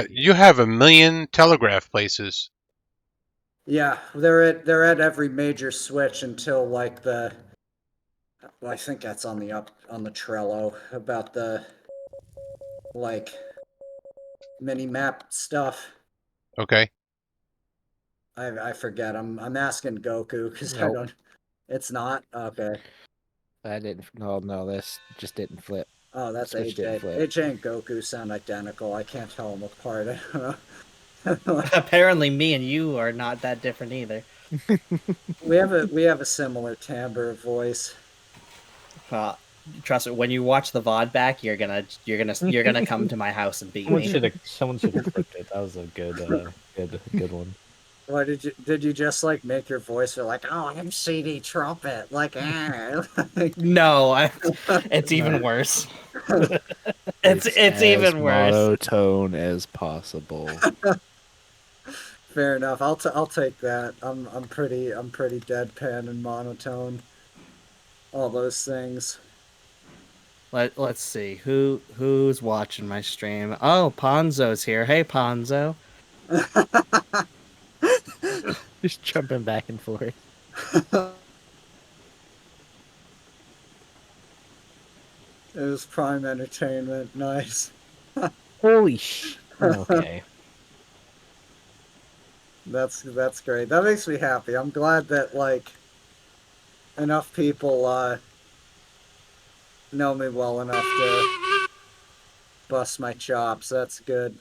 You have a million telegraph places. Yeah, they're at every major switch until like the well, I think that's on the Trello about the like mini map stuff. Okay. I forget. I'm asking Goku because I Nope. don't. It's not okay. That didn't. No, this just didn't flip. Oh, The that's switch didn't AJ. flip. AJ and Goku sound identical. I can't tell them apart. I don't know. Apparently, me and you are not that different either. We have a similar timbre of voice. Uh, Trust me, when you watch the VOD back, you're gonna come to my house and beat me. Someone should have clipped it. That was a good one. Why did you just like make your voice feel like, oh, I'm CD trumpet like No, it's No. even worse. It's as even worse. monotone as possible. Fair enough. I'll take that. I'm pretty deadpan and monotone. All those things. Let's see who's watching my stream. Oh, Ponzo's here. Hey, Ponzo. Just jumping back and forth. It was prime entertainment. Nice. Holy sh! Okay. That's great. That makes me happy. I'm glad that like enough people know me well enough to bust my chops. That's good.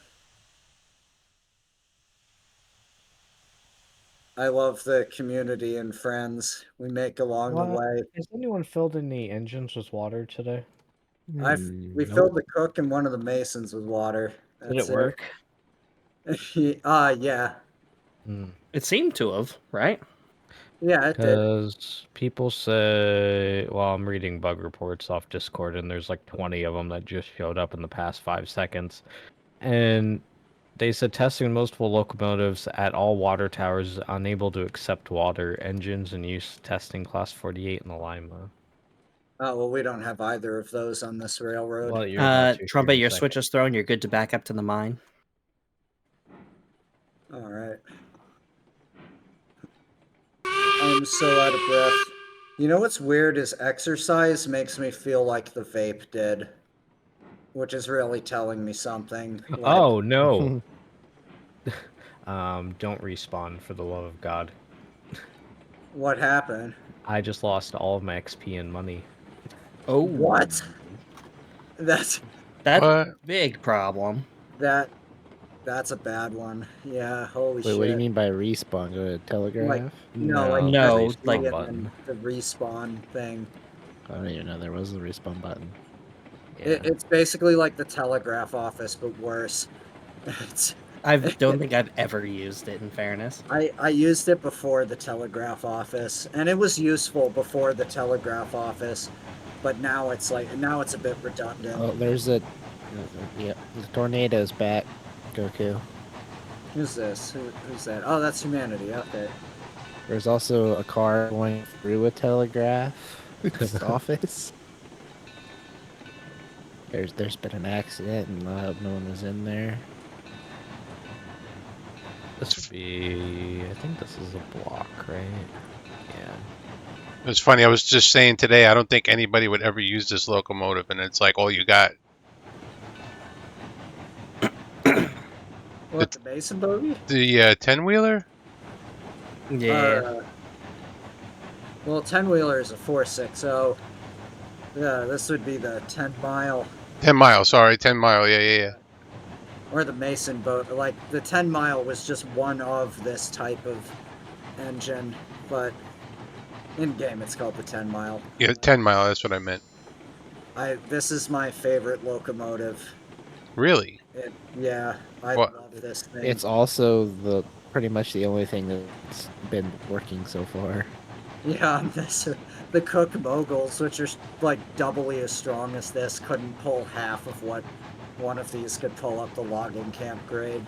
I love the community and friends we make along the What? way. Has anyone filled in the engines with water today? We filled the cook and one of the masons with water. Did it That's work? it. Yeah. It seemed to have, right? Yeah, it did. Because people say, well, I'm reading bug reports off Discord, and there's like 20 of them that just showed up in the past 5 seconds. And they said testing multiple locomotives at all water towers is unable to accept water engines and use testing class 48 in the Lima. Oh, well, we don't have either of those on this railroad. Well, you're about to here Trumpet, in a your second. switch is thrown. You're good to back up to the mine. All right. I'm so out of breath. You know what's weird is exercise makes me feel like the vape did, which is really telling me something. Like, Oh, no. Don't respawn, for the love of God. what happened? I just lost all of my XP and money. Oh, What? That's that's What? a big problem. that that's a bad one. Yeah, holy Wait, shit. what do you mean by respawn? Go to Telegraph? Like, no, like No, SSD like- and button. then the respawn thing. I don't even know there was a respawn button. Yeah. It's basically like the telegraph office, but worse. It's, I don't think I've ever used it. In fairness, I used it before the telegraph office, and it was useful before the telegraph office, but now it's a bit redundant. Oh, there's a. Yeah, the tornado's back. Goku. Who's this? Who's that? Oh, that's humanity. Okay. There's also a car going through a telegraph office. There's been an accident, and I hope no one was in there. This would be... I think this is a block, right? Yeah. It's funny. I was just saying today. I don't think anybody would ever use this locomotive, and it's like all you got. What, the Mason bogey? The 10-wheeler. yeah. Well, 10-wheeler is a 460. Yeah, this would be the 10 mile 10 mile. Sorry, 10 mile. Yeah. or the Mason boat. Like the 10 mile was just one of this type of engine, but in game it's called the 10 mile. Yeah, 10 mile. That's what I meant. This is my favorite locomotive. Really? Yeah, I What? love this thing. It's also pretty much the only thing that's been working so far. Yeah, the Cook Moguls, which are like doubly as strong as this, couldn't pull half of what one of these could pull up the logging camp grade.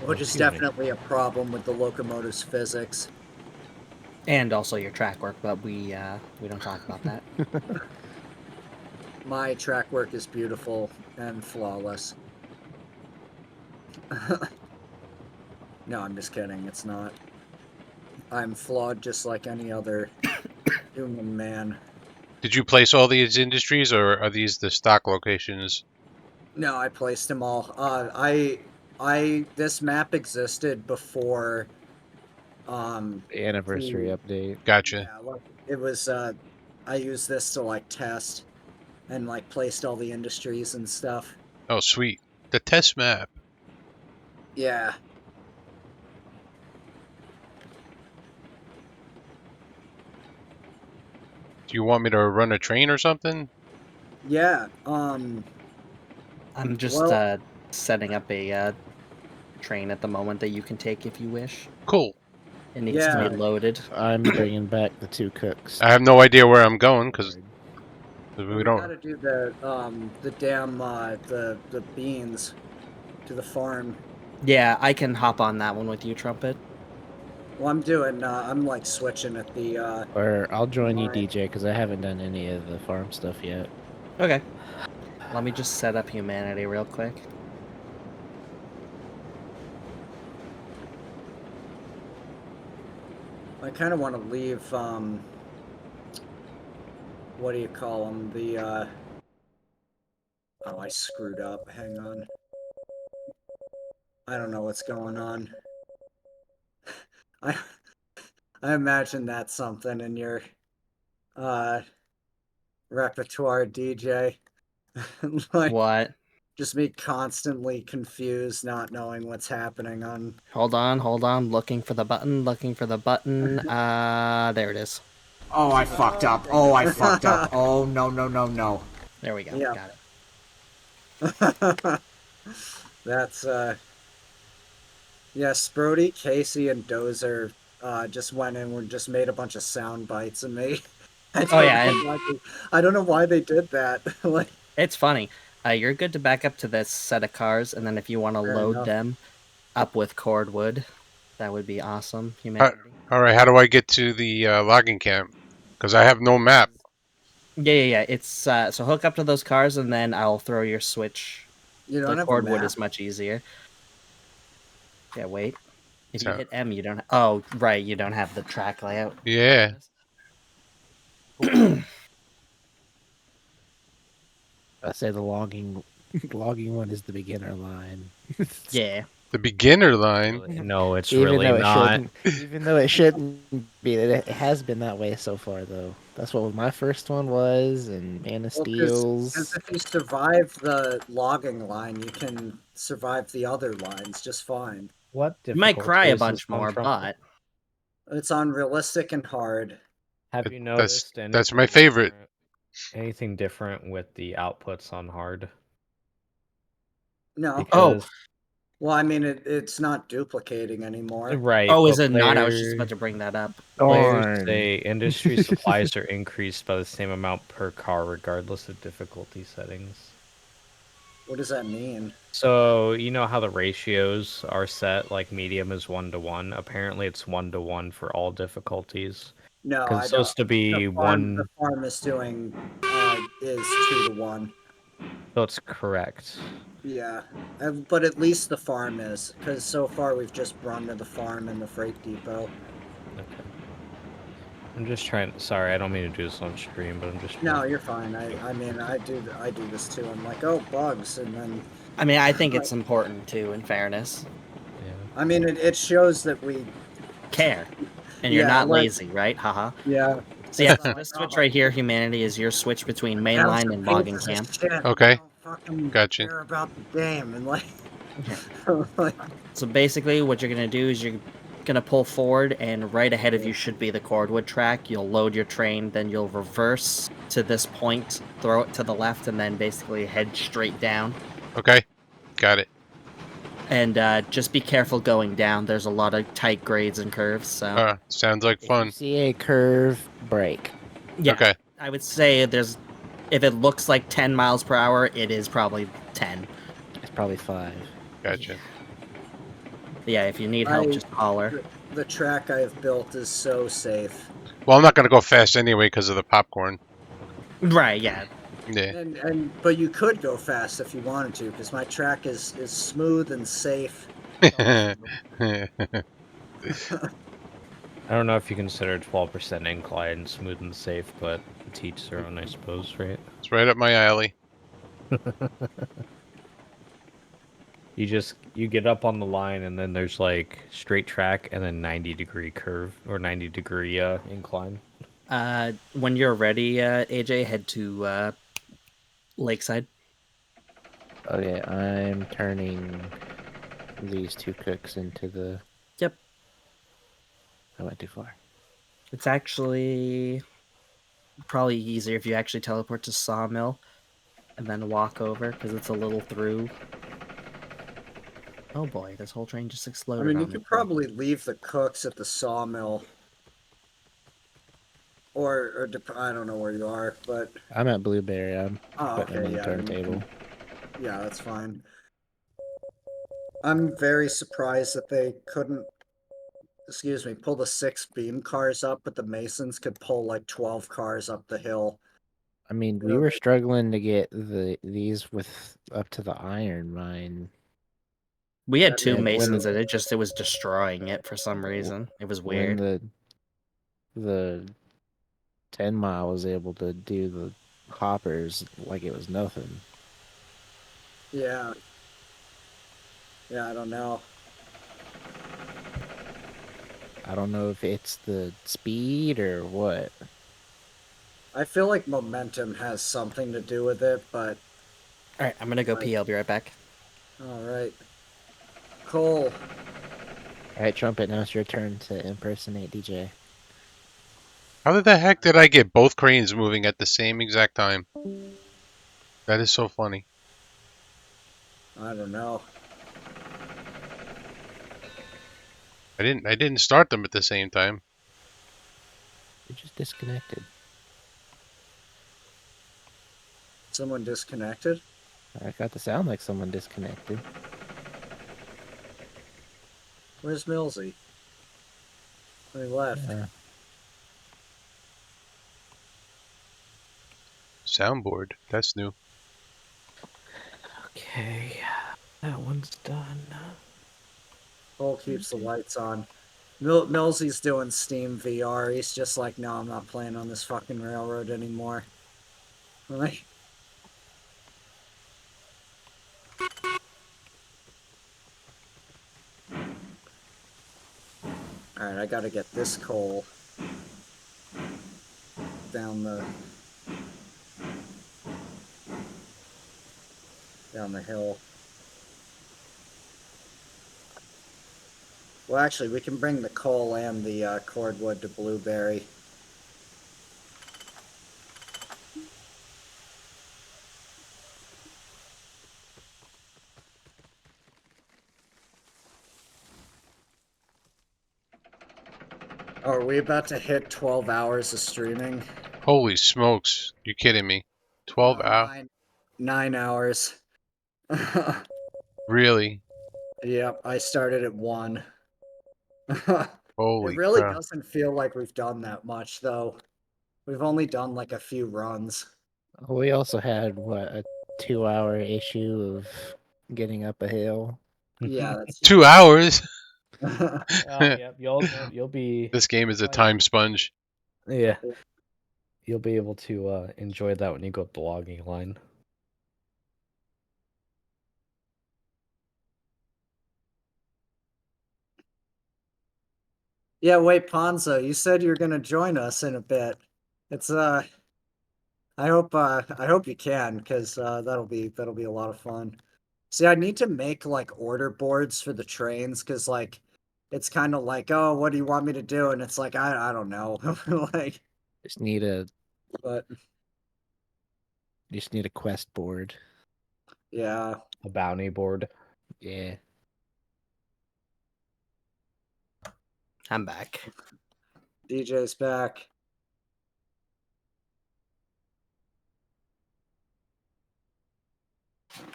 Which is definitely a problem with the locomotive's physics. And also your track work, but we don't talk about that. My track work is beautiful. and flawless. No, I'm just kidding. It's not. I'm flawed just like any other human man. Did you place all these industries, or are these the stock locations? No, I placed them all. This map existed before, The anniversary the, update. Gotcha. yeah, like, it was, I used this to, like, test and, like, placed all the industries and stuff. Oh, sweet. The test map. Yeah. Do you want me to run a train or something? Yeah, I'm just well, setting up a train at the moment that you can take if you wish. Cool. It needs to Yeah. be loaded. I'm bringing back the 2 cooks. I have no idea where I'm going because we we don't. gotta do the damn, the beans to the farm. Yeah, I can hop on that one with you, Trumpet. Well, I'm, like, switching at the, Or I'll join you, mine. DJ, because I haven't done any of the farm stuff yet. Okay. Let me just set up humanity real quick. I kind of want to leave, what do you call them? Oh, I screwed up. Hang on. I don't know what's going on. I, I imagine that's something in your, uh, repertoire, DJ. Like, What? just me constantly confused, not knowing what's happening on. Hold on. Looking for the button, there it is. Oh, I fucked up. Oh, I fucked up. Oh, no, no, no, no. There we go. Yeah. Got it. That's, yeah, Sprody, Casey, and Dozer, just went in and just made a bunch of sound bites of me. Oh, yeah, I don't know why they did that. Like, It's funny. You're good to back up to this set of cars, and then if you want to Fair load enough. them up with cordwood, that would be awesome. Humanity. All right. How do I get to the logging camp? Because I have no map. Yeah. It's so hook up to those cars, and then I'll throw your switch. you The don't have a cordwood map? is much easier. Yeah, wait. If you So- hit M, you don't. Oh, right, you don't have the track layout. Yeah. I say the logging one is the beginner line. Yeah. The beginner line. No, it's Even really though it not. shouldn't. Even though it shouldn't be. It has been that way so far, though. That's what my first one was, and Man of Well, because Steel's. if you survive the logging line, you can survive the other lines just fine. What You might cry a difficulty is bunch this one more, from? but It's on realistic and hard. Have That- you that's- noticed anything that's my favorite. different- Anything different with the outputs on hard? No. Because, Well, I mean, it's not duplicating anymore. right. oh, is but it not? I was just player- about to bring that up. Players Darn. say industry supplies are increased by the same amount per car, regardless of difficulty settings. What does that mean? So you know how the ratios are set, like medium is 1-to-1. Apparently, it's 1-to-1 for all difficulties. No, Because I it's don't. supposed to be The one. farm is doing, is 2 to 1. So it's correct. Yeah, but at least the farm is, because so far we've just run to the farm and the freight depot. Okay. I'm just trying. Sorry, I don't mean to do this on stream, but I'm just. No, you're fine. I mean, I do this too. I'm like, oh, bugs, and then, I mean, I think it's important too, in fairness. Yeah. I mean, it shows that we, Care. And you're Yeah, not like- lazy, right? Haha. yeah. So yeah, this switch right here, humanity, is your switch between mainline and logging camp. Okay. I don't fucking Gotcha. care about the game, and like, Yeah. like, So basically, what you're gonna do is you're gonna pull forward, and right ahead of you should be the cordwood track. You'll load your train, then you'll reverse to this point, throw it to the left, and then basically head straight down. Okay. Got it. And just be careful going down. There's a lot of tight grades and curves. So Sounds like If you fun. see a curve, brake. yeah, Okay. I would say if it looks like 10 miles per hour, it is probably 10. It's probably 5. Gotcha. Yeah, if you need help, I- just holler. the track I have built is so safe. Well, I'm not gonna go fast anyway because of the popcorn. Right, yeah. Yeah. But you could go fast if you wanted to, because my track is smooth and safe. I don't know if you consider 12% incline smooth and safe, but to each their own, I suppose, right? It's right up my alley. You get up on the line and then there's like straight track and then 90-degree curve or 90-degree incline. When you're ready, AJ, head to Lakeside. Okay, I'm turning these two cooks into the. Yep. I went too far. It's actually probably easier if you actually teleport to Sawmill and then walk over, because it's a little through. Oh boy, this whole train just I exploded mean, you on me. could probably leave the cooks at the sawmill, or I don't know where you are, but I'm at Blueberry. I'm oh, putting them okay, in the yeah, then you turntable. can, yeah, that's fine. I'm very surprised that they couldn't, excuse me, pull the 6 beam cars up, but the Masons could pull like 12 cars up the hill. I mean, You we know, were struggling to get these with up to the iron mine. We had I two mean, when Masons the and it was destroying it for some reason. It was when weird. the 10 mile was able to do the hoppers like it was nothing. yeah, yeah, I don't know. I don't know if it's the speed or what. I feel like momentum has something to do with it, but Alright, I'm gonna go like, pee. I'll be right back. all right, Cole. All right, Trumpet, now it's your turn to impersonate DJ. How the heck did I get both cranes moving at the same exact time? That is so funny. I don't know. I didn't start them at the same time. You're just disconnected. Someone disconnected? I got to sound like someone disconnected. Where's Millsy? He left. Yeah. Soundboard. That's new. Okay, that one's done. Cole keeps the lights on. Millsy's doing Steam VR. He's just like, no, I'm not playing on this fucking railroad anymore. Like, all right, I gotta get this coal down the hill. Well, actually, we can bring the coal and the cordwood to Blueberry. Oh, are we about to hit 12 hours of streaming? Holy smokes. You kidding me? 12 No, hours? 9 hours. Really? Yep, I started at 1. It Holy really crap. doesn't feel like we've done that much, though. We've only done like a few runs. We also had what, a 2 hour issue of getting up a hill. Yeah, that's 2 hours? Oh, yep. You'll be This game is a time sponge. yeah. You'll be able to enjoy that when you go up the logging line. Yeah, wait, Ponzo, you said you're gonna join us in a bit. It's I hope you can, because that'll be a lot of fun. See, I need to make like order boards for the trains, because like it's kind of like, oh, what do you want me to do? And it's like I don't know. Like, Just need a but just need a quest board. yeah. A bounty board. Yeah. I'm back. DJ's back.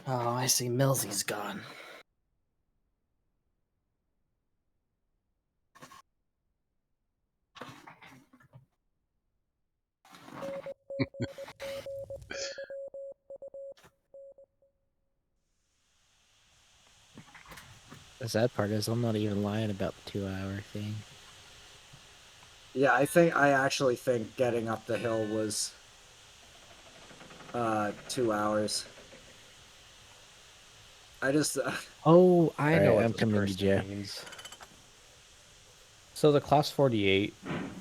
Oh, I see Millsy's gone. The sad part is I'm not even lying about the 2 hour thing. Yeah, I actually think getting up the hill was 2 hours. I just Oh, I know Alright, what I'm this coming to person you. means. So the Class 48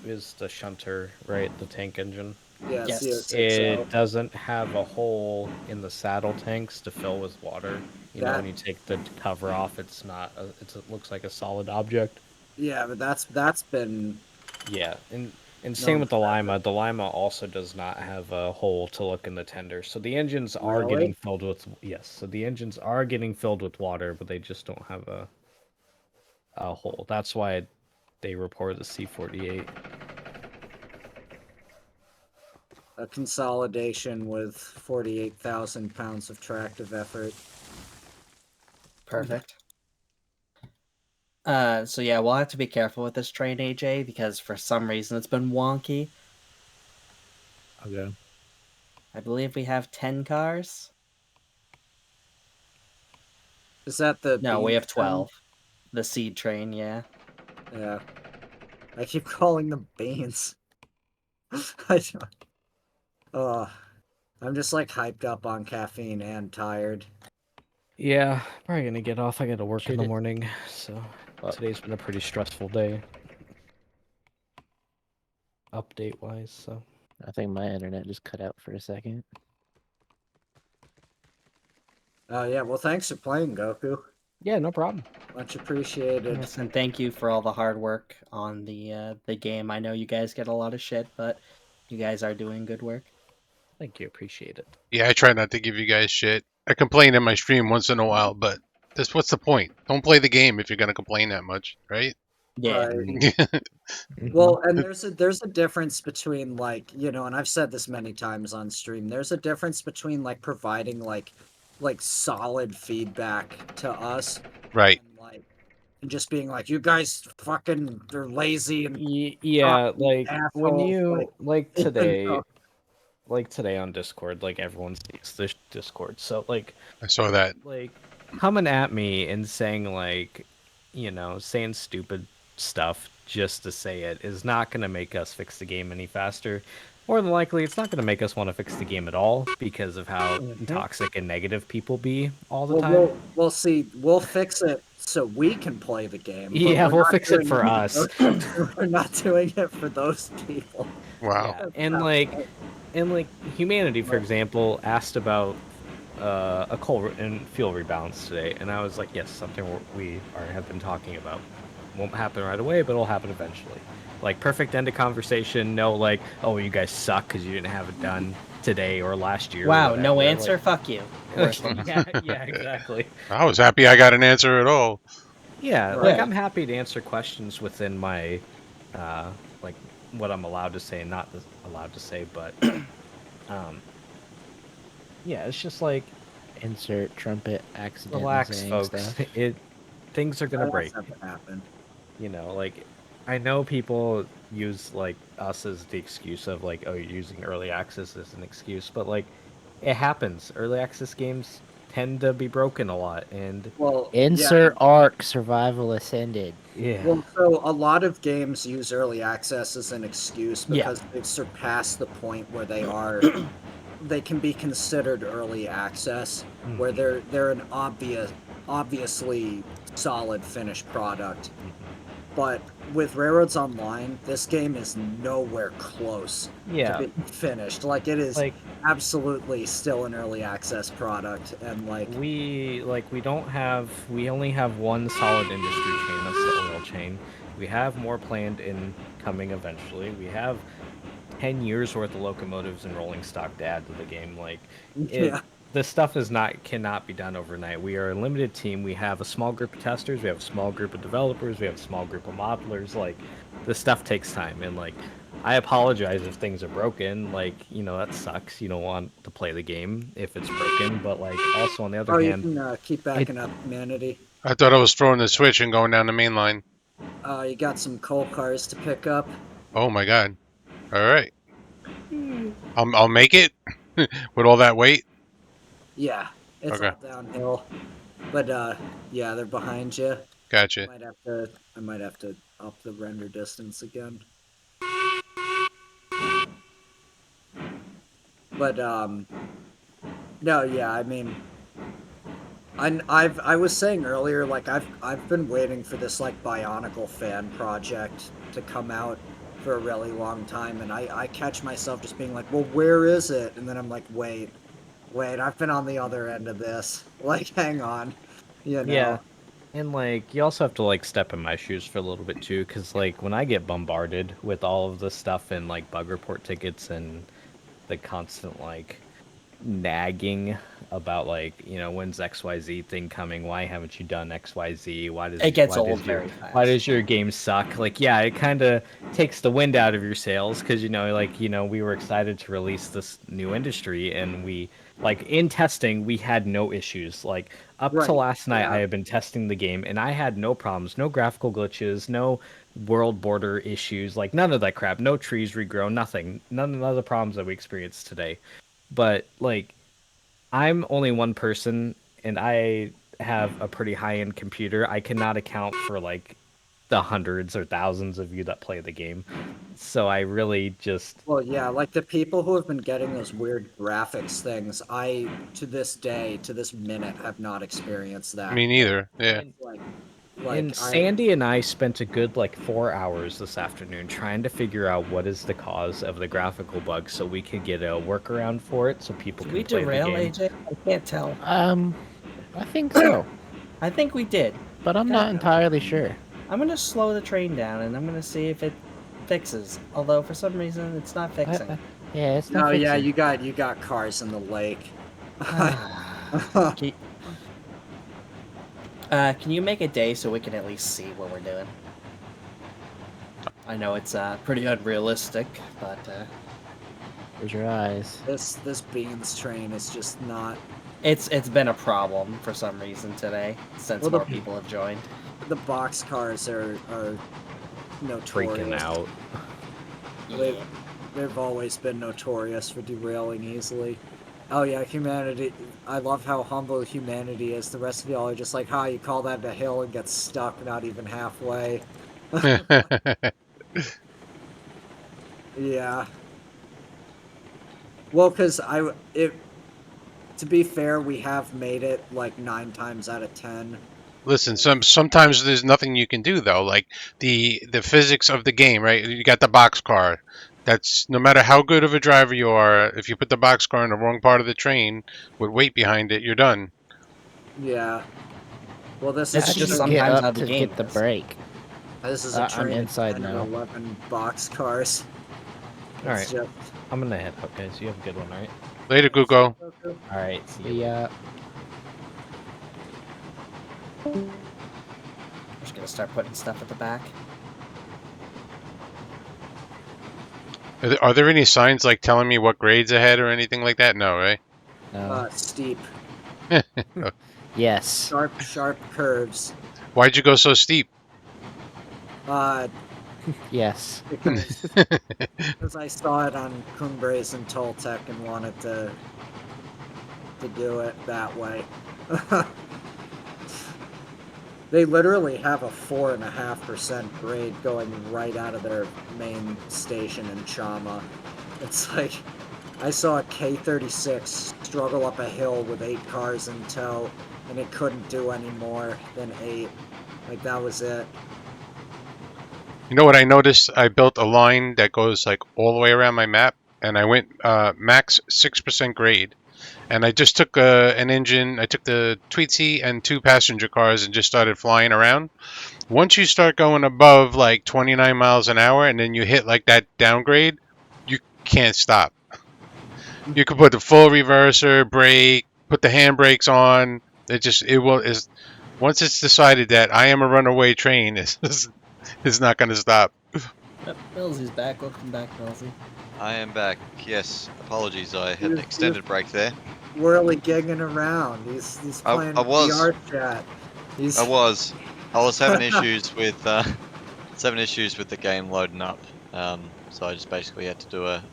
is the shunter, right? The tank engine. yeah, Yes. CO60. It doesn't have a hole in the saddle tanks to fill with water. You know, That when you take the cover off, it's not. It looks like a solid object. yeah, but that's been Yeah, and same known with the forever. Lima. The Lima also does not have a hole to look in the tender. So the engines are getting Really? filled with yes. So the engines are getting filled with water, but they just don't have a hole. That's why they report the C48. A consolidation with 48,000 pounds of tractive effort. Perfect. So yeah, we'll have to be careful with this train, AJ, because for some reason it's been wonky. Okay. I believe we have 10 cars. Is that the No, we bean have train? 12. The seed train, yeah. Yeah. I keep calling them beans. I don't. Ugh. I'm just like hyped up on caffeine and tired. Yeah, probably gonna get off. I gotta work in Should the it? morning, so Well, today's been a pretty stressful day, update wise. So I think my internet just cut out for a second. Oh yeah, well thanks for playing, Goku. yeah, no problem. Much appreciated. Yes, and thank you for all the hard work on the game. I know you guys get a lot of shit, but you guys are doing good work. Thank you, appreciate it. Yeah, I try not to give you guys shit. I complain in my stream once in a while, but what's the point? Don't play the game if you're gonna complain that much, right? Yeah. Right. Mhm. Well, and there's a difference between like, and I've said this many times on stream. There's a difference between like providing like solid feedback to us Right. and like and just being like, you guys fucking are lazy and Yeah, cocky like when assholes. you You know? like today on Discord, like everyone sees this Discord. So I saw that. like coming at me and saying saying stupid stuff just to say it is not going to make us fix the game any faster. More than likely, it's not going to make us want to fix the game at all because of how Mhm. toxic and negative people be all the Well, time. we'll see. We'll fix it so we can play the game, but Yeah, we're we'll not fix it doing for it us. we're not doing it for those people. Wow. Yeah, That's and not humanity, for right. example, asked about a coal and fuel rebalance today, and I was like, yes, something have been talking about. Won't happen right away, but it'll happen eventually. Like perfect end of conversation. No, like, oh, you guys suck because you didn't have it done today or last year or Wow, no whatever. answer? Fuck you. Worst one. Yeah, yeah, exactly. I was happy I got an answer at all. Yeah, like Right. Yeah. I'm happy to answer questions within my, uh, like what I'm allowed to say and not allowed to say, but um, yeah, it's just like Insert trumpet accidentally relax, saying folks. stuff. Things are gonna That's break. never happened. Like I know people use like us as the excuse of like, oh, you're using early access as an excuse, but like it happens. Early access games tend to be broken a lot, and Well, yeah. Insert arc survival ascended. yeah, Well, so a lot of games use early access as an excuse Yeah. because they've surpassed the point where they can be considered early access, where mhm, they're an obviously solid finished product. mhm. But with Railroads Online, this game is nowhere close to Yeah, being finished. Like it is like absolutely still an early access product, and like we only have one solid industry chain, that's the oil chain. We have more planned in coming eventually. We have 10 years worth of locomotives and rolling stock to add to the game. Like it yeah, this stuff is not cannot be done overnight. We are a limited team. We have a small group of testers, we have a small group of developers, we have a small group of modelers. Like this stuff takes time, and like I apologize if things are broken. Like, that sucks. You don't want to play the game if it's broken, but like also on the other oh, you hand, can keep it backing up humanity. I thought I was throwing the switch and going down the main line. You got some coal cars to pick up. Oh my god. All right. I'll make it with all that weight. Yeah, it's Okay. all downhill. But yeah, they're behind you. Gotcha. I might have to up the render distance again. But no, yeah, I mean, I was saying earlier, like I've been waiting for this like Bionicle fan project to come out for a really long time, and I catch myself just being like, well, where is it? And then I'm like, wait, I've been on the other end of this. Like, hang on, you Yeah. know. And like you also have to like step in my shoes for a little bit too, because like when I get bombarded with all of this stuff and like bug report tickets and the constant like nagging about like when's XYZ thing coming, why haven't you done XYZ, It gets old very why fast. does your game suck, like yeah, it kind of takes the wind out of your sails, because we were excited to release this new industry, and we like in testing we had no issues. Like up to Right. last night I Yeah. have been testing the game and I had no problems, no graphical glitches, no world border issues, like none of that crap, no trees regrow, nothing, none of the problems that we experienced today. But like I'm only one person and I have a pretty high-end computer. I cannot account for like the hundreds or thousands of you that play the game. So I really just Well, yeah, like the people who have been getting those weird graphics things, I to this day, to this minute, have not experienced that. Me neither. Yeah. and, Like, and like I Sandy and I spent a good like 4 hours this afternoon trying to figure out what is the cause of the graphical bug so we could get a workaround for it so people Did can we play the derail game. AJ? I can't tell. I think so, I think we did. but I'm Okay. not entirely sure. I'm gonna slow the train down and I'm gonna see if it fixes. Although for some reason it's not fixing. Yeah, it's not no, yeah, fixing. you got cars in the lake. Can can you make a day so we can at least see what we're doing? I know it's pretty unrealistic, but Close your eyes. This beans train is just not. it's been a problem for some reason today since Well, more people have joined. the box cars are Freaking notorious. out. They've they've always been notorious for derailing easily. Oh yeah, humanity. I love how humble humanity is. The rest of y'all are just like, "How you call that a hill and get stuck not even halfway?" Yeah. Well, because to be fair, we have made it like 9 times out of 10. Listen, sometimes there's nothing you can do though. Like the physics of the game, right? You got the box car. That's no matter how good of a driver you are, if you put the box car in the wrong part of the train with weight behind it, you're done. Yeah. Well, this It's is How'd just you just get sometimes up how the to game get the is. break? this is a I'm train of inside 10 or now. 11 box cars. All right, It's just. I'm gonna head out, guys. You have a good one, all right? Later, Google. All right, see you. See Later. ya. I'm just gonna start putting stuff at the back. Are there any signs like telling me what grade's ahead or anything like that? No, right? No. Steep, Yes. sharp curves. Why'd you go so steep? Uh, Yes. because I saw it on Cumbres and Toltec and wanted to do it that way. They literally have a 4.5% grade going right out of their main station in Chama. It's like I saw a K36 struggle up a hill with 8 cars in tow, and it couldn't do any more than 8. Like that was it. You know what I noticed? I built a line that goes like all the way around my map, and I went max 6% grade. And I just took an engine. I took the Tweetsy and 2 passenger cars and just started flying around. Once you start going above like 29 miles an hour, and then you hit like that downgrade, you can't stop. You could put the full reverser, brake, put the handbrakes on. It will is once it's decided that I am a runaway train, it's not going to stop. Yep, Millsy's back. Welcome back, Millsy. I am back. Yes, apologies. I had an He was extended break there. whirly gigging around. He's playing I was. VR chat. He's I was. I was having issues with the game loading up. So I just basically had to do a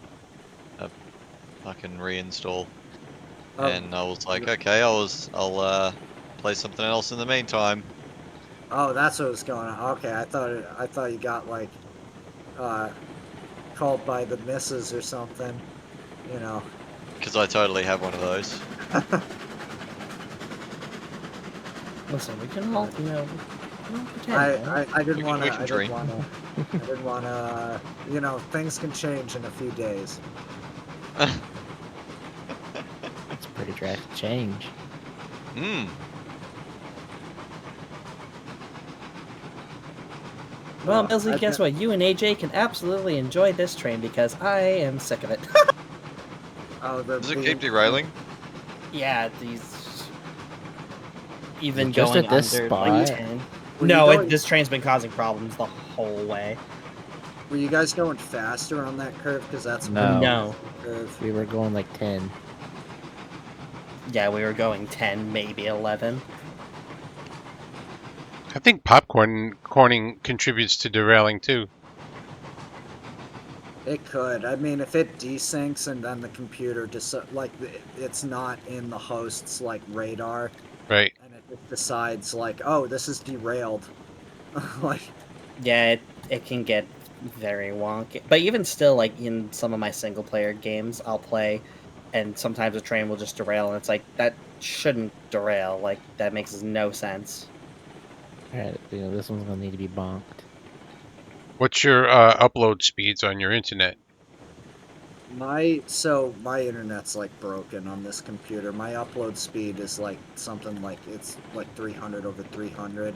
fucking reinstall. Oh, And I was like, okay, I'll play something else in the meantime. Oh, that's what was going on. Okay, I thought you got like called by the missus or something. You know. Because I totally have one of those. Listen, we can all, pretend, right? I didn't We want to. can I didn't dream. want to. I didn't want to. You know, things can change in a few days. It's a pretty drastic change. Hmm. Well, Millsy, I've guess been- what? You and AJ can absolutely enjoy this train because I am sick of it. Oh, Does it keep derailing? Yeah, these even just going at this under spot? like 10. Were you No, going- this train's been causing problems the whole way. Were you guys going faster on that curve? Because that's No. No. Curve. We were going like 10. Yeah, we were going 10, maybe 11. I think corning contributes to derailing too. It could. I mean, if it desyncs and then the computer it's not in the host's like radar, Right. and it just decides like, oh, this is derailed. Like, Yeah, it can get very wonky. But even still, like in some of my single player games, I'll play, and sometimes a train will just derail, and it's like that shouldn't derail. Like that makes no sense. Alright, this one's gonna need to be bonked. What's your upload speeds on your internet? my internet's like broken on this computer. My upload speed is like something like it's like 300 over 300,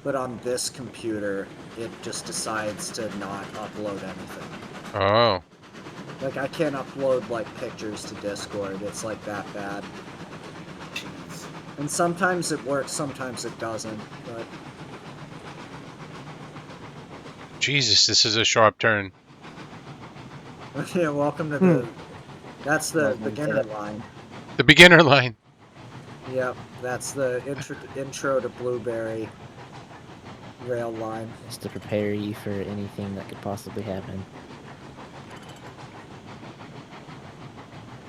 but on this computer, it just decides to not upload anything. Oh, Like I can't upload like pictures to Discord. It's like that bad. Jeez. And sometimes it works, sometimes it doesn't. But Jesus, this is a sharp turn. yeah, welcome to the. That's the Welcome to beginner the- line. The beginner line. Yep, that's the intro to Blueberry rail line. Just to prepare you for anything that could possibly happen.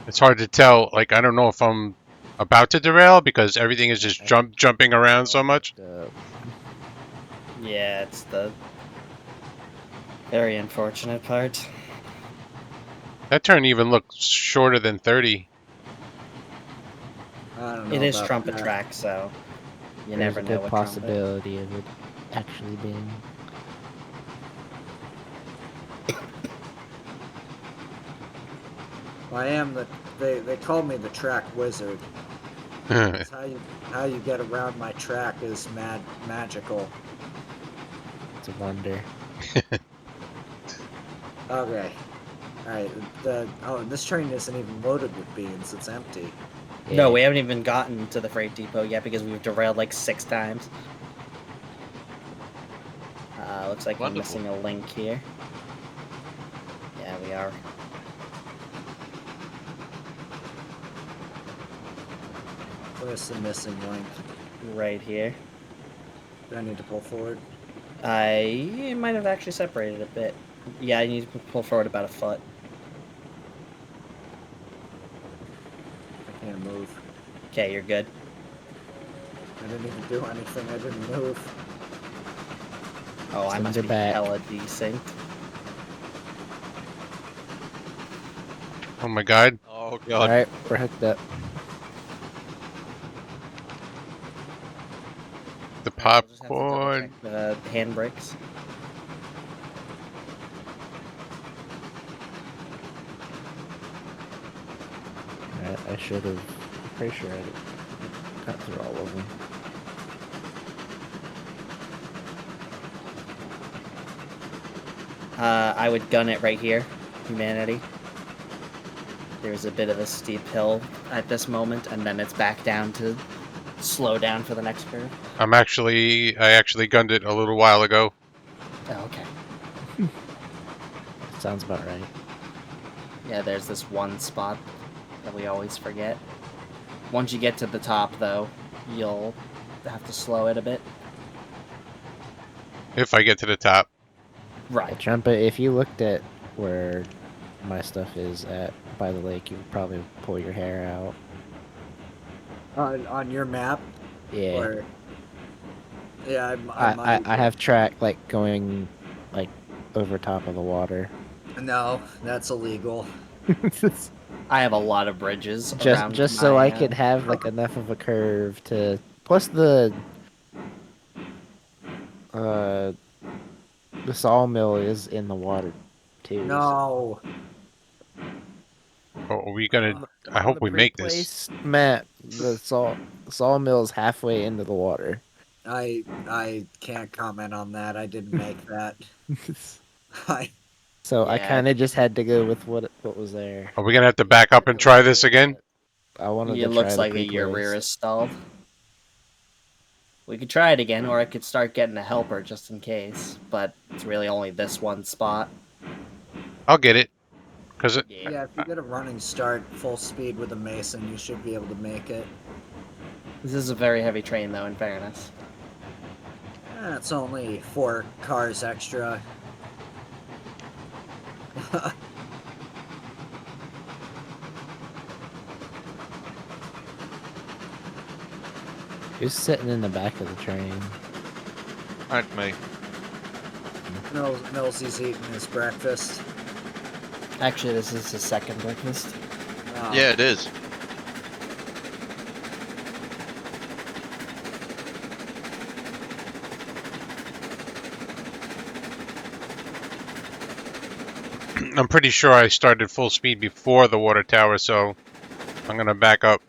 It's hard to tell. Like, I don't know if I'm about to derail because everything is just jumping around so much. Yeah, it's the very unfortunate part. That turn even looks shorter than 30. I don't know. It is about trumpet that. track, so you There's never a know good what trumpet. possibility of it actually being. I am the. They call me the track wizard. That's how you get around my track is magical. It's a wonder. Okay. Alright, this train isn't even loaded with beans, it's empty. No, Yeah. we haven't even gotten to the freight depot yet because we've derailed like 6 times. Looks like Wonderful. we're missing a link here. Yeah, we are. Where's the missing link? Right here. Do I need to pull forward? I might have actually separated a bit. Yeah, I need to pull forward about a foot. I can't move. Okay, you're good. I didn't even do anything, I didn't move. Oh, I Send must her be back. hella desynced. Oh my god. Oh god. Alright, we're hooked up. The We'll just have to double popcorn. check the handbrakes. Alright, I should have. I'm pretty sure I cut through all of them. I would gun it right here, humanity. There's a bit of a steep hill at this moment, and then it's back down to slow down for the next curve. I actually gunned it a little while ago. Oh, okay. Sounds about right. Yeah, there's this one spot that we always forget. Once you get to the top, though, you'll have to slow it a bit. If I get to the top. Right. Trumpet, if you looked at where my stuff is at by the lake, you would probably pull your hair out. On your map? Yeah. Or yeah, I I might. have track like going like over top of the water. No, that's illegal. I have a lot of bridges around just so my. I could have like enough of a curve to plus uh the sawmill is in the water too. So No. Oh, are we gonna? I on hope the we make this. pre-place map, the sawmill is halfway into the water. I can't comment on that. I didn't make that. I So I Yeah, kind of just had to go with what was there. Are we gonna have to back up and try this again? I wanted it to try looks the like your rear pre-place. is stalled. We could try it again, or I could start getting a helper just in case. But it's really only this one spot. I'll get it. Cause it, Yeah. yeah, if you get a running start full speed with a Mason, you should be able to make it. This is a very heavy train, though. In fairness. It's only 4 cars extra. Who's sitting in the back of the train? Aren't me. Millsy's eating his breakfast. Actually, this is his second breakfast. Yeah, it is. I'm pretty sure I started full speed before the water tower, so I'm gonna back up.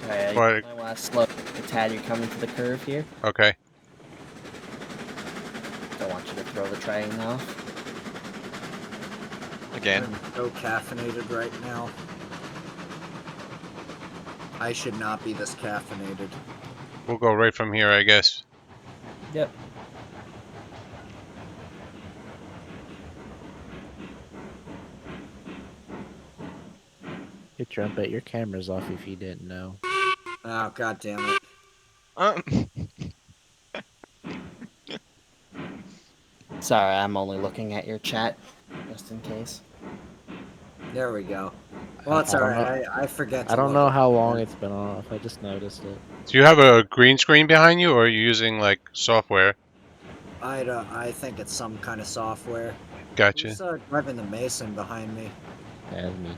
Alright, But I want to slow the tad. You're coming to the curve here. okay, Don't want you to throw the train off. Again. I'm so caffeinated right now. I should not be this caffeinated. we'll go right from here, I guess. Yep. Hey Trumpet, your camera's off if you didn't know. Oh, god damn it. Sorry, I'm only looking at your chat, just in case. There we go. Well, it's I don't alright. know. I forget to I don't look know at how that. long it's been off. I just noticed it. Do you have a green screen behind you, or are you using like software? I think it's some kind of software. Gotcha. Who's driving the Mason behind me? As me.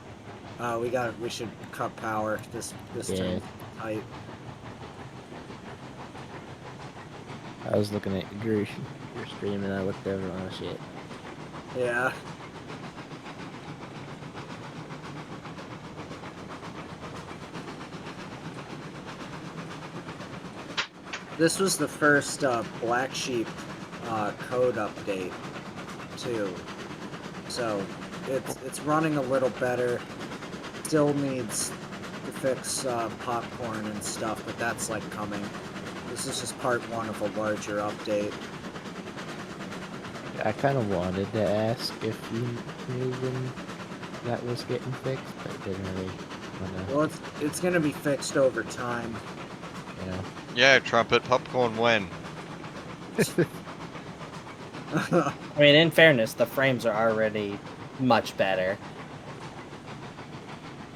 We should cut power. This Yeah. turn's tight. I was looking at your stream and I looked over. Oh shit. Yeah. This was the first Black Sheep code update too, so it's running a little better. Still needs to fix popcorn and stuff, but that's like coming. This is just part 1 of a larger update. I kind of wanted to ask if you knew when that was getting fixed, but didn't really wanna, Well, it's gonna be fixed over time. you know. Yeah, Trumpet. Popcorn when? I mean, in fairness, the frames are already much better.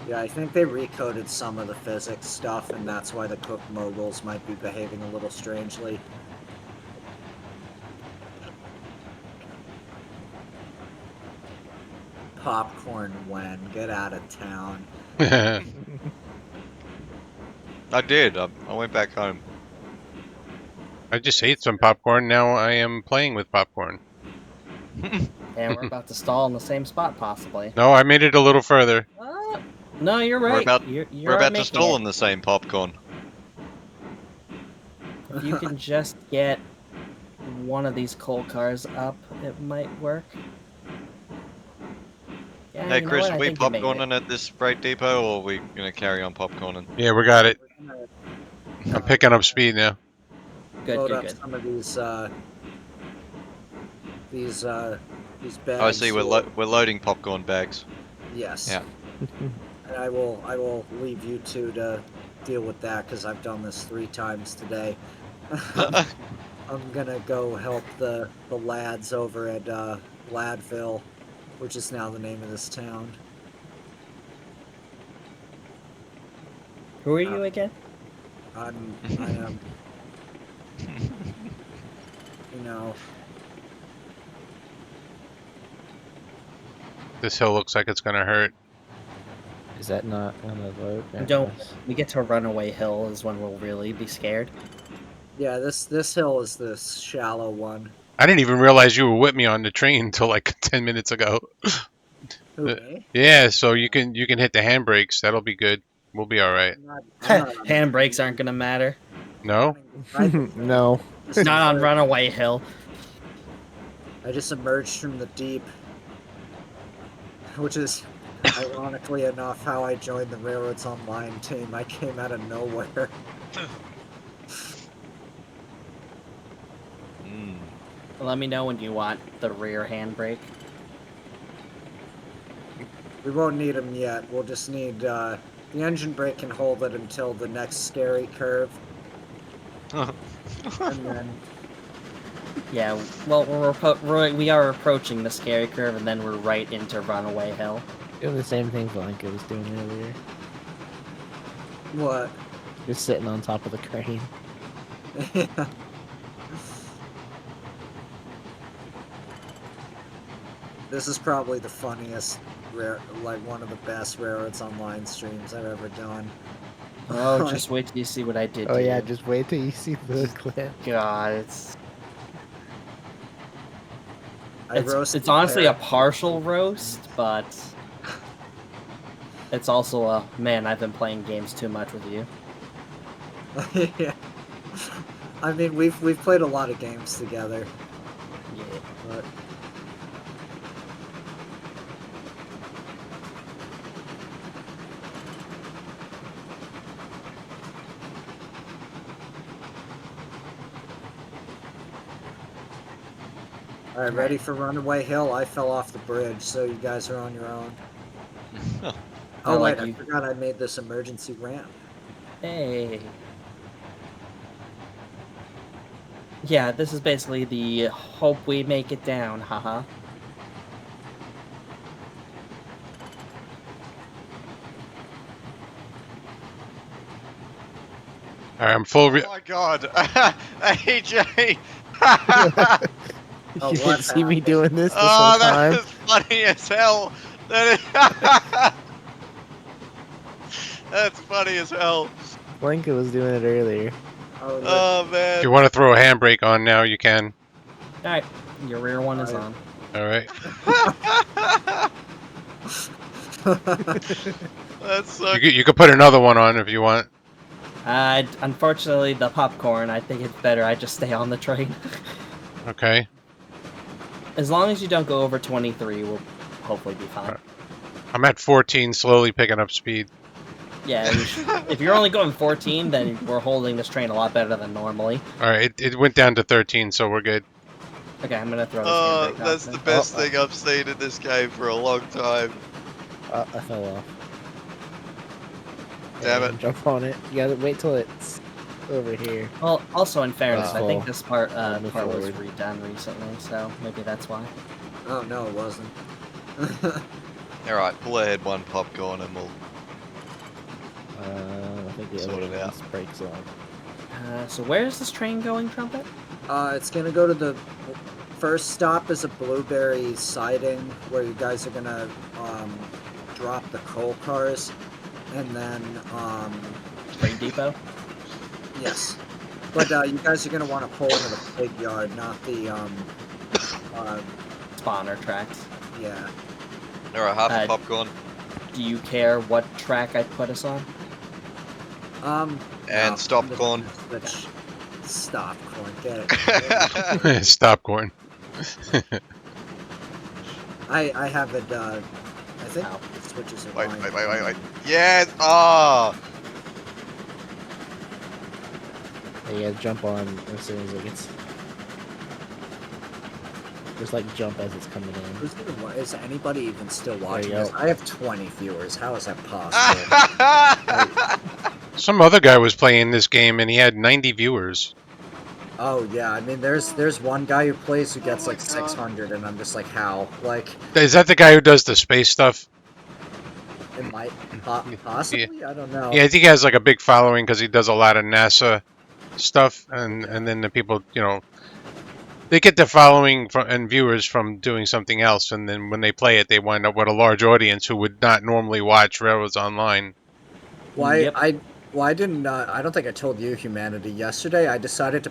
Yeah, I think they recoded some of the physics stuff, and that's why the Cook Moguls might be behaving a little strangely. Popcorn when? Get out of town. I did. I went back home. I just ate some popcorn. Now I am playing with popcorn. And we're about to stall in the same spot, possibly. No, I made it a little further. No, you're right. You're We're about to making stall it. on the same popcorn. If you can just get one of these coal cars up, it might work. Yeah, Hey you know Chris, what? are I we think you made it. popcorning at this freight depot, or are we gonna carry on popcorning? Yeah, we got it. We're I'm picking up speed now. Good, load good, up good. some of these bags. Oh, I see. We're here. we're loading popcorn bags. Yes. Yeah. And I will leave you two to deal with that because I've done this 3 times today. I'm gonna go help the lads over at Ladville, which is now the name of this town. Who are you again? I am, you know, This hill looks like it's gonna hurt. Is that not on the load? Yeah, Don't yes. we get to Runaway Hill is when we'll really be scared. yeah, this hill is the shallow one. I didn't even realize you were with me on the train until like 10 minutes ago. Who, me? Yeah, so you can hit the handbrakes. That'll be good. We'll be all right. I'm not on the Handbrakes train. aren't gonna matter. I'm No? running beside the train. No. Just Not on emerged- Runaway Hill. I just emerged from the deep, which is ironically enough how I joined the Railroads Online team. I came out of nowhere. Mm. Let me know when you want the rear handbrake. We won't need them yet. We'll just need the engine brake can hold it until the next scary curve, and then Yeah, well, we are approaching the scary curve, and then we're right into Runaway Hill. Doing the same thing Valenka was doing earlier. what? Just sitting on top of the crane. This is probably the funniest, like one of the best Railroads Online streams I've ever done. Oh, just wait till you see what I did Oh to yeah, you. just wait till you see the clip. God, it's I roasted it's honestly a Parrot. partial roast, but it's also a man. I've been playing games too much with you. Yeah. I mean, we've played a lot of games together, Yeah. but all right, ready for Runaway Hill? I fell off the bridge, so you guys are on your own. Oh like wait, I you- forgot I made this emergency ramp. Hey. Yeah, this is basically the hope we make it down, haha. All right, I'm full. Oh my god, AJ! Oh, You what didn't see me happened? doing this Oh, whole that time. is funny as hell. That's funny as hell. Valenka was doing it earlier. Oh, look. Oh If man. you want to throw a handbrake on now, you can. Alright, your rear one is Alright. on. All right. That's so. You could put another one on if you want. Unfortunately, the popcorn, I think it's better I just stay on the train. Okay. As long as you don't go over 23, we'll hopefully be fine. I'm at 14, slowly picking up speed. Yeah, if you're only going 14, then we're holding this train a lot better than normally. All right, it went down to 13, so we're good. Okay, I'm gonna throw this Oh, handbrake that's off the then. best thing I've seen in this game for a long time. I fell off. Damn Yeah, it. Jump on it. You gotta wait till it's over here. Well, also in fairness, Wow. I think this part Move was forward. redone recently, so maybe that's why. Oh no, it wasn't. Alright, pull ahead one popcorn and we'll. I think the Sort other it out. one's brakes on. So where is this train going, Trumpet? It's gonna go to the first stop is a Blueberry siding where you guys are gonna drop the coal cars, and then Train depot? yes, but you guys are gonna want to pull into the pig yard, not the Spawner tracks. yeah. Alright, half a popcorn. Do you care what track I put us on? And No, stop I'm just corn. gonna switch. Stop corn, get it. Stop corn. I have it. I think Ow. it switches it. Wait, line. wait. Yes! Ah! Yeah, you gotta jump on as soon as it gets. Just like jump as it's coming in. Who's even is anybody even still watching you this? go. I have 20 viewers. How is that possible? Some other guy was playing this game and he had 90 viewers. Oh yeah, I mean there's one guy who plays who gets my like God. 600, and I'm just like, how? Like, Is that the guy who does the space stuff? It might possibly. I don't know. Yeah, I think he has like a big following because he does a lot of NASA stuff, and then the people, they get their following from and viewers from doing something else, and then when they play it, they wind up with a large audience who would not normally watch Railroads Online. Yep. Why didn't I don't think I told you, Humanity, yesterday I decided to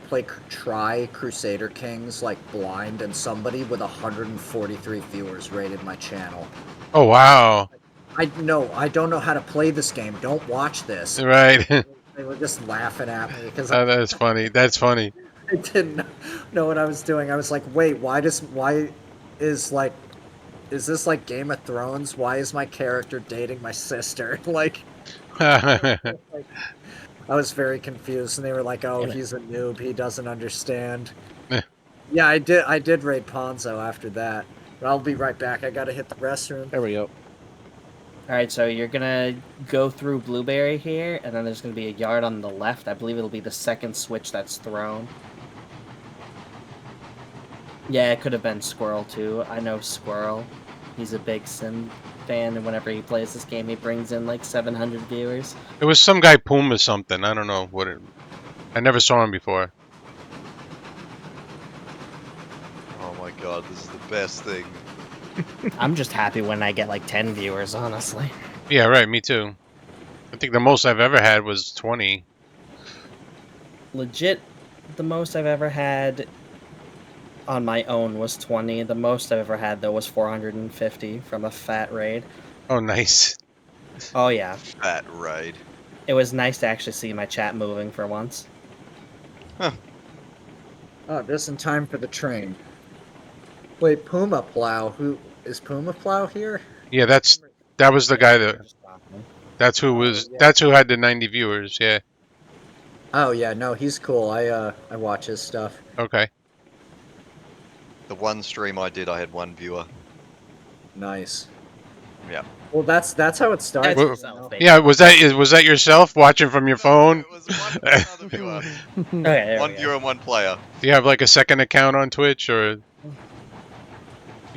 try Crusader Kings like blind, and somebody with 143 viewers rated my channel. Oh wow! I don't know how to play this game. Don't watch this. Right, They were just laughing at me because that's funny. That's funny. I didn't know what I was doing. I was like, wait, is like is this like Game of Thrones? Why is my character dating my sister? Like, I was very confused, and they were like, "Oh, Damn it. he's a noob. He doesn't understand." Yeah, I did raid Ponzo after that. But I'll be right back. I gotta hit the restroom. There we go. All right, so you're gonna go through Blueberry here, and then there's gonna be a yard on the left. I believe it'll be the second switch that's thrown. Yeah, it could have been Squirrel too. I know Squirrel. He's a big Sim fan, and whenever he plays this game, he brings in like 700 viewers. It was some guy Puma something. I don't know what it. I never saw him before. Oh my god, this is the best thing. I'm just happy when I get like 10 viewers, honestly. Yeah, right. Me too. I think the most I've ever had was 20. Legit, the most I've ever had on my own was 20. The most I've ever had, though, was 450 from a fat raid. Oh, nice. Oh, yeah. Fat raid. It was nice to actually see my chat moving for once. Oh, just in time for the train. Wait, Puma Plow. Who is Puma Plow here? Yeah, that was the guy that. Just stop me. That's who was. yeah. That's who had the 90 viewers. Yeah. Oh yeah, no, he's cool. I watch his stuff. Okay. The one stream I did, I had one viewer. Nice. Yeah. Well, that's how it started. That's Well, yourself, Yeah. Was that yourself watching from your phone? It was one another viewer. Okay, there One we viewer and one player. Do you have like a second account on Twitch or? You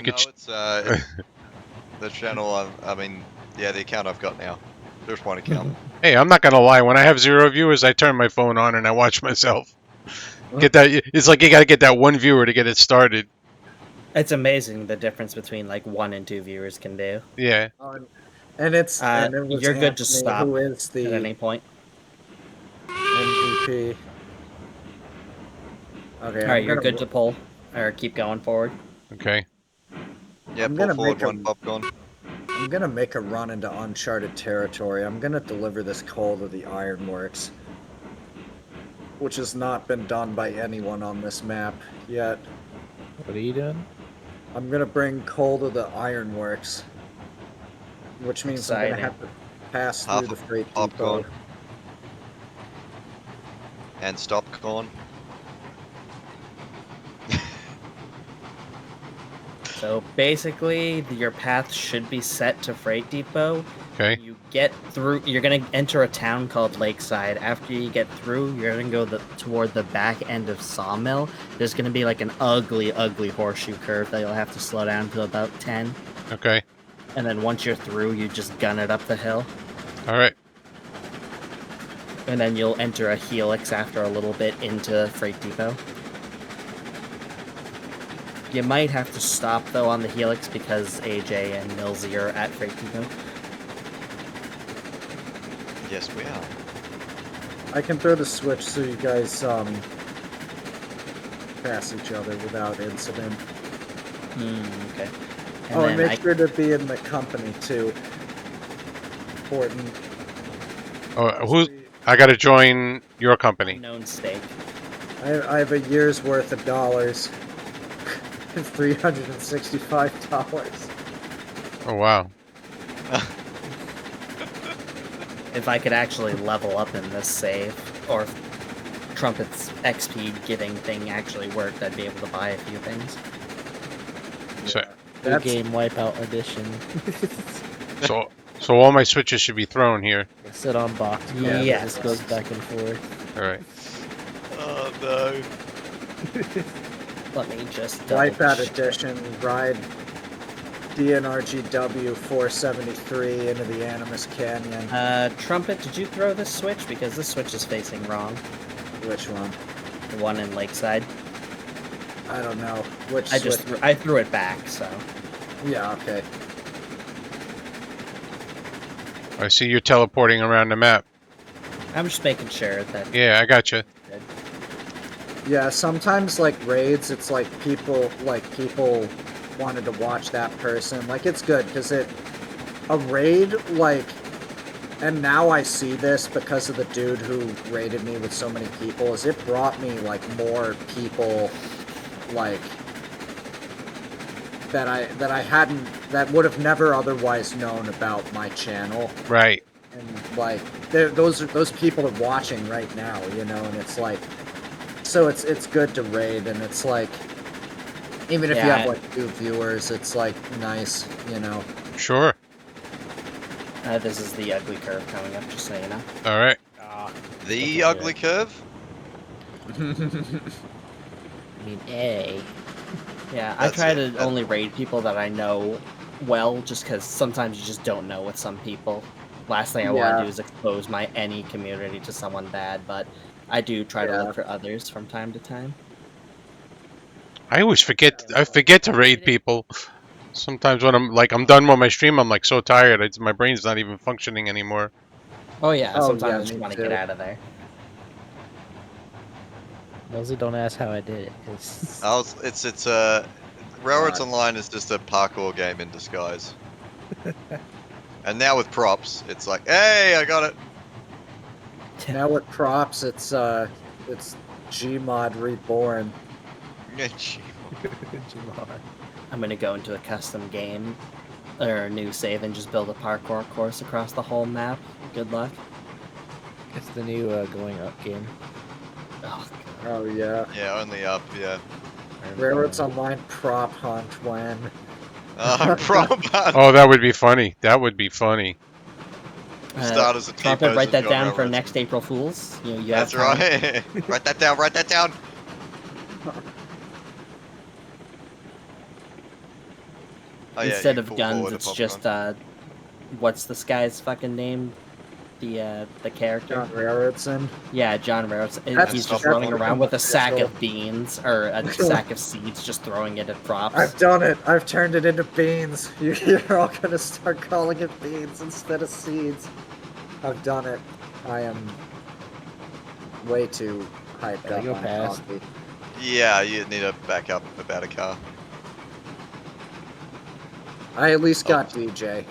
No, could. it's the channel. I mean, yeah, the account I've got now. There's one account. Hey, I'm not gonna lie. When I have 0 viewers, I turn my phone on and I watch myself. Get that? It's like you gotta get that one viewer to get it started. It's amazing the difference between like 1 and 2 viewers can do Yeah. And it's and it was you're good to Anthony, stop Who is the at any point. MVP? Okay. All right, you're good to pull or keep going forward. Okay. Yeah, I'm pull gonna forward make a- one popcorn. I'm gonna make a run into uncharted territory. I'm gonna deliver this coal to the ironworks, which has not been done by anyone on this map yet. What are you doing? I'm gonna bring coal to the ironworks, which means I'm Exciting. gonna have to pass Half through the freight popcorn. depot. And stop corn. So basically, your path should be set to Freight Depot. Okay. You get through. You're gonna enter a town called Lakeside. After you get through, you're gonna go toward the back end of Sawmill. There's gonna be like an ugly, ugly horseshoe curve that you'll have to slow down to about 10. Okay. And then once you're through, you just gun it up the hill. All right. And then you'll enter a helix after a little bit into Freight Depot. You might have to stop though on the helix because AJ and Millsy are at Freight Depot. Yes, we are. I can throw the switch so you guys pass each other without incident. Okay. Oh, and then make sure to be in the company too. Important. Oh, who? I gotta join your company. Unknown stake. I have a year's worth of dollars. $365. Oh wow. If I could actually level up in this save, or if Trumpet's XP giving thing actually worked, I'd be able to buy a few things. So, New That's game wipeout edition. so all my switches should be thrown here. Sit on box. Yeah. Yeah, this goes back and forth. All right. Oh no. Let me just double Wipeout check. edition. Ride DNRGW 473 into the Animus Canyon. Trumpet, did you throw this switch? Because this switch is facing wrong. Which one? The one in Lakeside. I don't know. Which I switch? just I threw it back, so. Yeah, okay. I see you're teleporting around the map. I'm just making sure that. Yeah, I got you. Yeah, sometimes like raids, it's like people wanted to watch that person. Like it's good because a raid like, and now I see this because of the dude who raided me with so many people. Is it brought me like more people, like that I hadn't that would have never otherwise known about my channel. Right. And like those people are watching right now, you know, and it's like. So it's good to raid, and it's like, even if you have like 2 viewers, it's like nice, you know. Sure. This is the ugly curve coming up, just so you know. All right. The ugly curve? I mean, A. Yeah, I That's try it. to only raid people that I know well, just because sometimes you just don't know with some people. Last thing I want to do is expose my any community to someone bad, but I do try to look for others from time to time. I always forget. I forget to raid people. Sometimes when I'm done with my stream, I'm like so tired. My brain's not even functioning anymore. Oh yeah, Oh, sometimes yeah, I just me want to too. get out of there. Mostly don't ask how I did it. It's Railroads Online is just a parkour game in disguise. And now with props, it's like, hey, I got it. Now with props, it's Gmod Reborn. I'm gonna go into a custom game or a new save and just build a parkour course across the whole map. Good luck. It's the new going up game. Oh, Oh yeah. Yeah, only up, yeah. Railroads Online prop hunt when. Prop Oh, that would be funny. That would be funny. Start as a Trumpet, T-pose write of that John down for Railroads. next April Fools. You That's have time. right. Write that down, write that down. Oh, yeah, Instead you of pull guns, forward a it's popcorn. just what's this guy's fucking name? The character. John Railroadson. Yeah, John Railroad. That's- He's just that's running around with a sack official. of beans or a sack of seeds, just throwing it at props. I've done it. I've turned it into beans. You're all gonna start calling it beans instead of seeds. I've done it. I am way too hyped Gotta up go on past. coffee. Yeah, you need to back up about a car. I at least got DJ.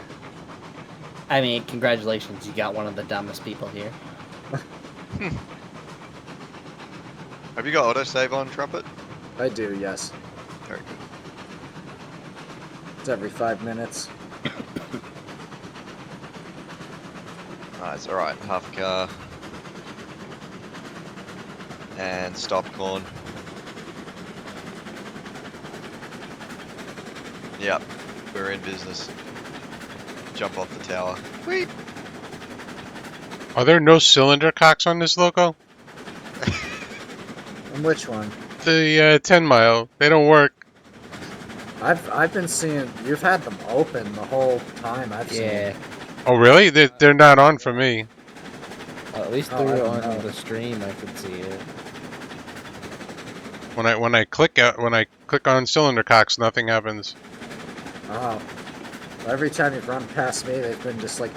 I mean, congratulations, you got one of the dumbest people here. Have you got autosave on, Trumpet? I do, yes. Very good. It's every 5 minutes. Nice, alright, half a car. And stop corn. Yep, we're in business. Jump off the tower. Whee! Are there no cylinder cocks on this logo? And which one? The 10 mile. They don't work. I've been seeing you've had them open the whole time I've Yeah. seen. Oh really? They're not on for me. Well, at least Oh, I through don't on know. the stream, I could see it. When I click on cylinder cocks, nothing happens. Oh. Every time you've run past me, they've been just like,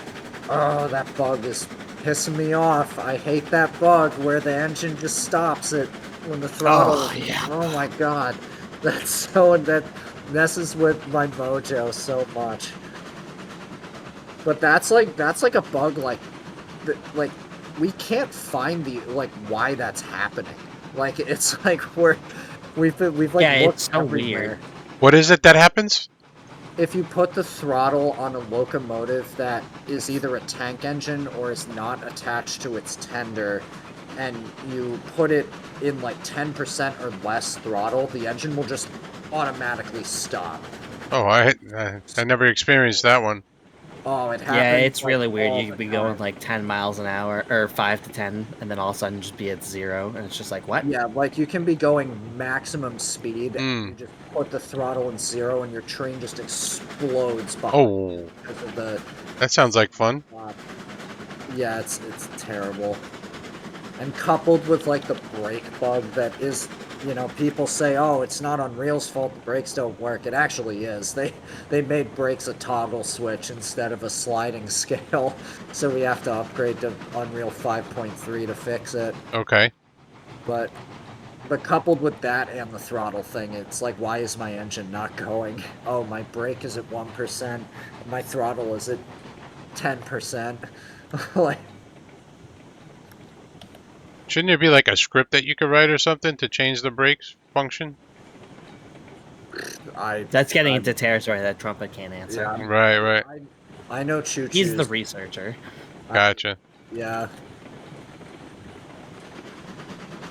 oh, that bug is pissing me off. I hate that bug where the engine just stops it when the throttle. Oh, yeah. Oh my god. That's so, that messes with my mojo so much. But that's like a bug like we can't find why that's happening. Like it's like we've like Yeah, looked it's so everywhere. weird. What is it that happens? If you put the throttle on a locomotive that is either a tank engine or is not attached to its tender, and you put it in like 10% or less throttle, the engine will just automatically stop. Oh, I never experienced that one. Oh, it happens. Yeah, it's like, really weird. all You the could be going time. like 10 miles an hour, or 5 to 10, and then all of a sudden just be at 0, and it's just like, what? Yeah, like you can be going maximum speed, and Hmm. you just put the throttle in 0, and your train just explodes behind Oh, because of the. that sounds like fun. Uh, yeah, it's terrible. And coupled with like the brake bug that is, people say, oh, it's not Unreal's fault the brakes don't work. It actually is. They made brakes a toggle switch instead of a sliding scale, so we have to upgrade to Unreal 5.3 to fix it. Okay. But coupled with that and the throttle thing, it's like, why is my engine not going? Oh, my brake is at 1%, my throttle is at 10%. Like, Shouldn't there be like a script that you could write or something to change the brakes function? That's getting I'm- into territory that Trumpet can't answer. yeah, Right, right. I know Choo He's the Choo's. researcher. Gotcha. Yeah.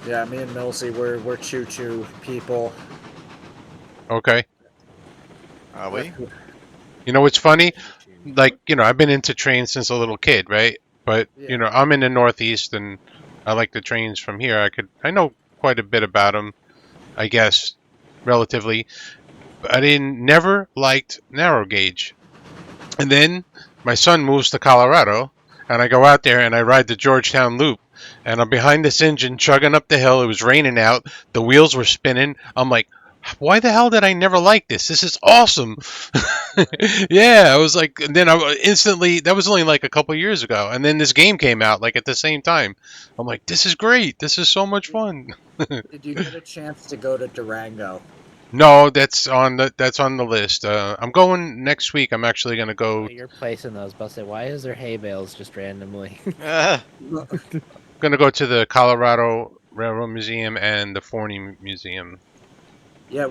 Yeah, me and Millsy, we're Choo Choo people. Okay. Are we? You know what's funny? Like, I've been into trains since a little kid, right? But, Yeah. I'm in the Northeast and I like the trains from here. I know quite a bit about them, I guess, relatively. But I never liked narrow gauge. And then my son moves to Colorado, and I go out there and I ride the Georgetown Loop, and I'm behind this engine chugging up the hill. It was raining out, the wheels were spinning. I'm like, why the hell did I never like this? This is awesome. Yeah, I was like, and then I instantly, that was only like a couple years ago, and then this game came out like at the same time. I'm like, this is great. This is so much fun. Did you get a chance to go to Durango? No, that's on the list. I'm going next week. I'm actually gonna While go you're placing those, but say, why is there hay bales just randomly? to the Colorado Railroad Museum and the Forney Museum. Yeah,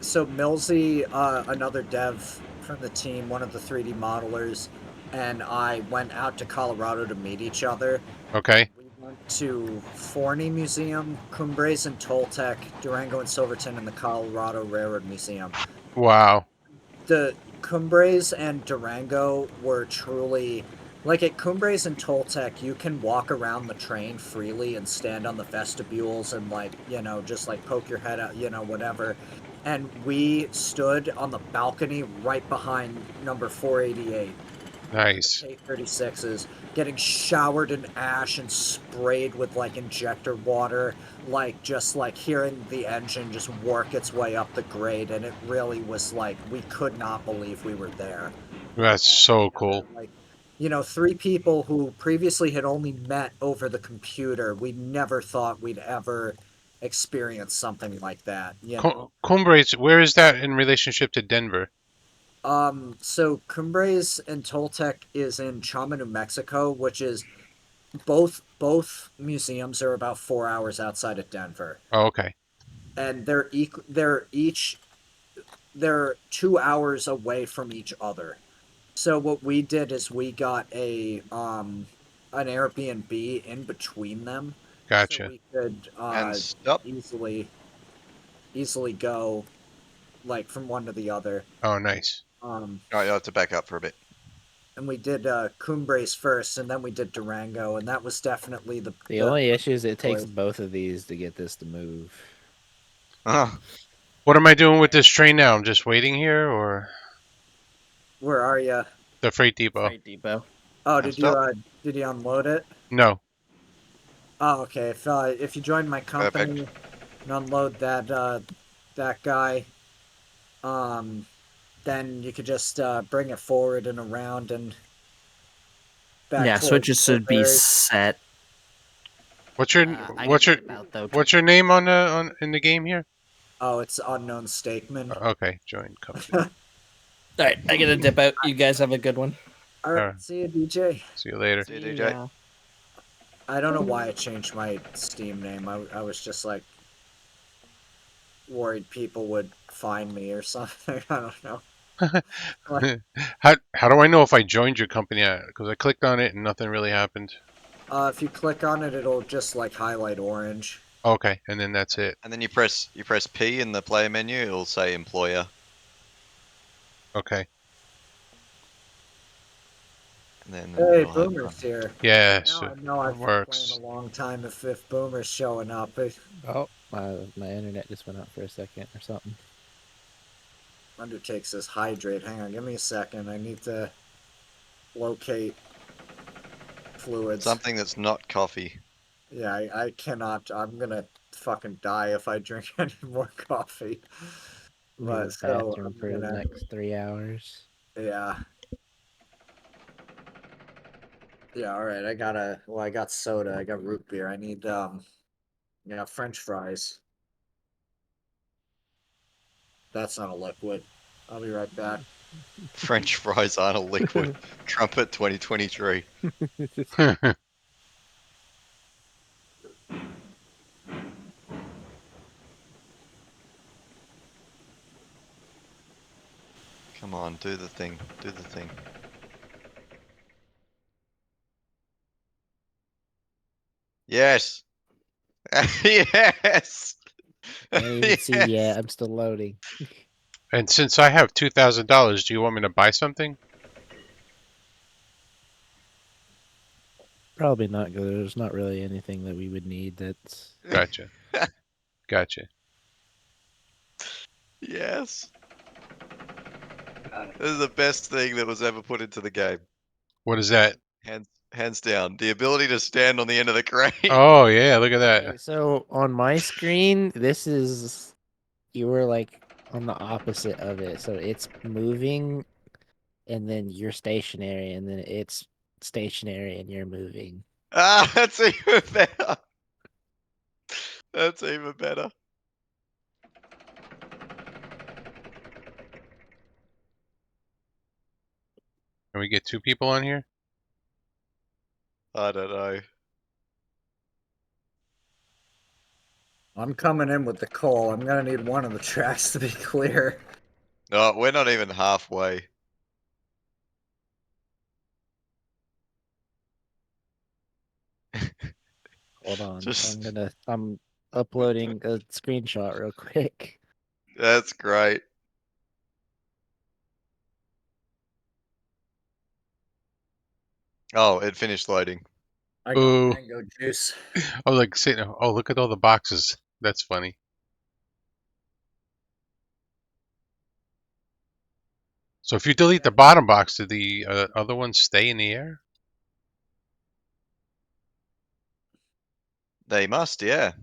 so Millsy, another dev from the team, one of the 3D modelers, and I went out to Colorado to meet each other. Okay. We went to Forney Museum, Cumbres and Toltec, Durango and Silverton, and the Colorado Railroad Museum. Wow. The Cumbres and Durango were truly like at Cumbres and Toltec, you can walk around the train freely and stand on the vestibules and just like poke your head out, whatever. And we stood on the balcony right behind number 488, the Nice. K-36s, getting showered in ash and sprayed with like injector water, like just like hearing the engine just work its way up the grade, and it really was like we could not believe we were there. That's so cool. Like, 3 people who previously had only met over the computer, we never thought we'd ever experience something like that, Cumbres, where is that in relationship to Denver? So Cumbres and Toltec is in Chama, New Mexico, which is both museums are about 4 hours outside of Denver, Oh, okay. and they're 2 hours away from each other. So what we did is we got an Airbnb in between them, so Gotcha. we could And stop. easily go like from one to the other. Oh, nice. Alright, you'll have to back up for a bit. And we did Cumbres first, and then we did Durango, and that was definitely The only issue is it takes choice. both of these to get this to move. What am I doing with this train now? I'm just waiting here, or Where are you? the freight depot? Freight depot. Oh, And stop. did you unload it? No. Oh, okay. If you join my company and unload that guy, um, then you could just bring it forward and around and back Yeah, towards switches should be Woodbury. set. What's your I what's gotta your dip out, though. what's your name on in the game here? Oh, it's unknown stakeman. Okay, join company. Alright, I gotta dip out. You guys have a good one. All right, Alright. see you, DJ. See you later. See you, DJ. ya. I don't know why I changed my Steam name. I was just like worried people would find me or something. I don't know. How do I know if I joined your company? Because I clicked on it and nothing really happened. If you click on it, it'll just like highlight orange. Okay, and then that's it. And then you press P in the player menu, it'll say employer. Okay. and then Hey, we'll have. Boomer's here. Yeah, Now so I know it I've been playing a works. long time if Boomer's showing up. Oh, my internet just went out for a second or something. Undertake says hydrate. Hang on, give me a second. I need to locate fluids. Something that's not coffee. Yeah, I cannot. I'm gonna fucking die if I drink any more coffee. Need But a so bathroom I'm for the gonna, next 3 hours. yeah, yeah. All right, well, I got soda. I got root beer. I need yeah, French fries. That's not a liquid. I'll be right back. French fries aren't a liquid. Trumpet 2023. Come on, do the thing. Do the thing. Yes. Yes. I didn't even see yet. I'm still loading. And since I have $2,000, do you want me to buy something? Probably not good. There's not really anything that we would need that's. Gotcha. Gotcha. Yes. This is the best thing that was ever put into the game. What is that? Hands down. The ability to stand on the end of the crane. Oh yeah, look at Okay, that. so on my screen, this is. You were like on the opposite of it. So it's moving, and then you're stationary, and then it's stationary, and you're moving. Ah, that's even better. That's even better. Can we get 2 people on here? I don't know. I'm coming in with the coal. I'm gonna need one of the tracks to be clear. No, we're not even halfway. Hold on. Just I'm uploading a screenshot real quick. that's great. Oh, it finished loading. I got Ooh. mango juice. Oh, like saying, oh, look at all the boxes. That's funny. So if you delete the bottom box, do the other ones stay in the air? They must, yeah.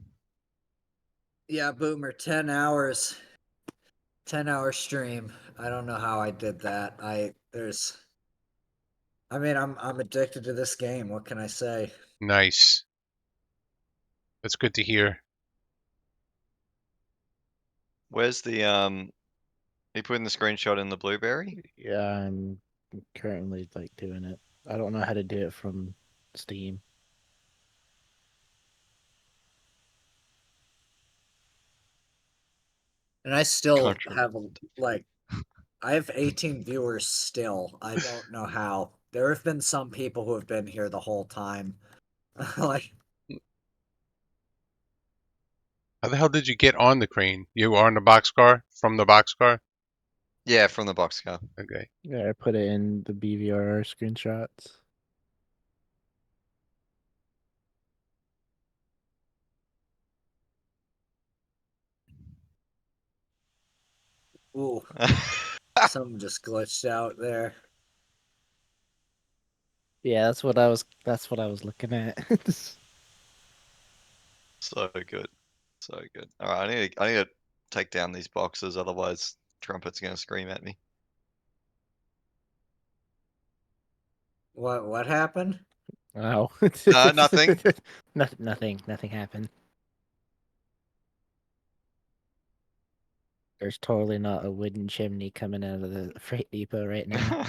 Yeah, Boomer, 10 hours. 10-hour stream. I don't know how I did that. I mean, I'm addicted to this game. What can I say? Nice. That's good to hear. Where's the you putting the screenshot in the blueberry? Yeah, I'm currently like doing it. I don't know how to do it from Steam. And I still Contra. have like I have 18 viewers still. I don't know how. There have been some people who have been here the whole time. Like, How the hell did you get on the crane? You were on the boxcar? From the boxcar? Yeah, from the boxcar. Okay. Yeah, I put it in the BVR screenshots. ooh, something just glitched out there. Yeah, that's what I was looking at. So good. So good. Alright, I need to take down these boxes, otherwise Trumpet's gonna scream at me. What happened? Wow. Nothing. Nothing happened. There's totally not a wooden chimney coming out of the freight depot right now.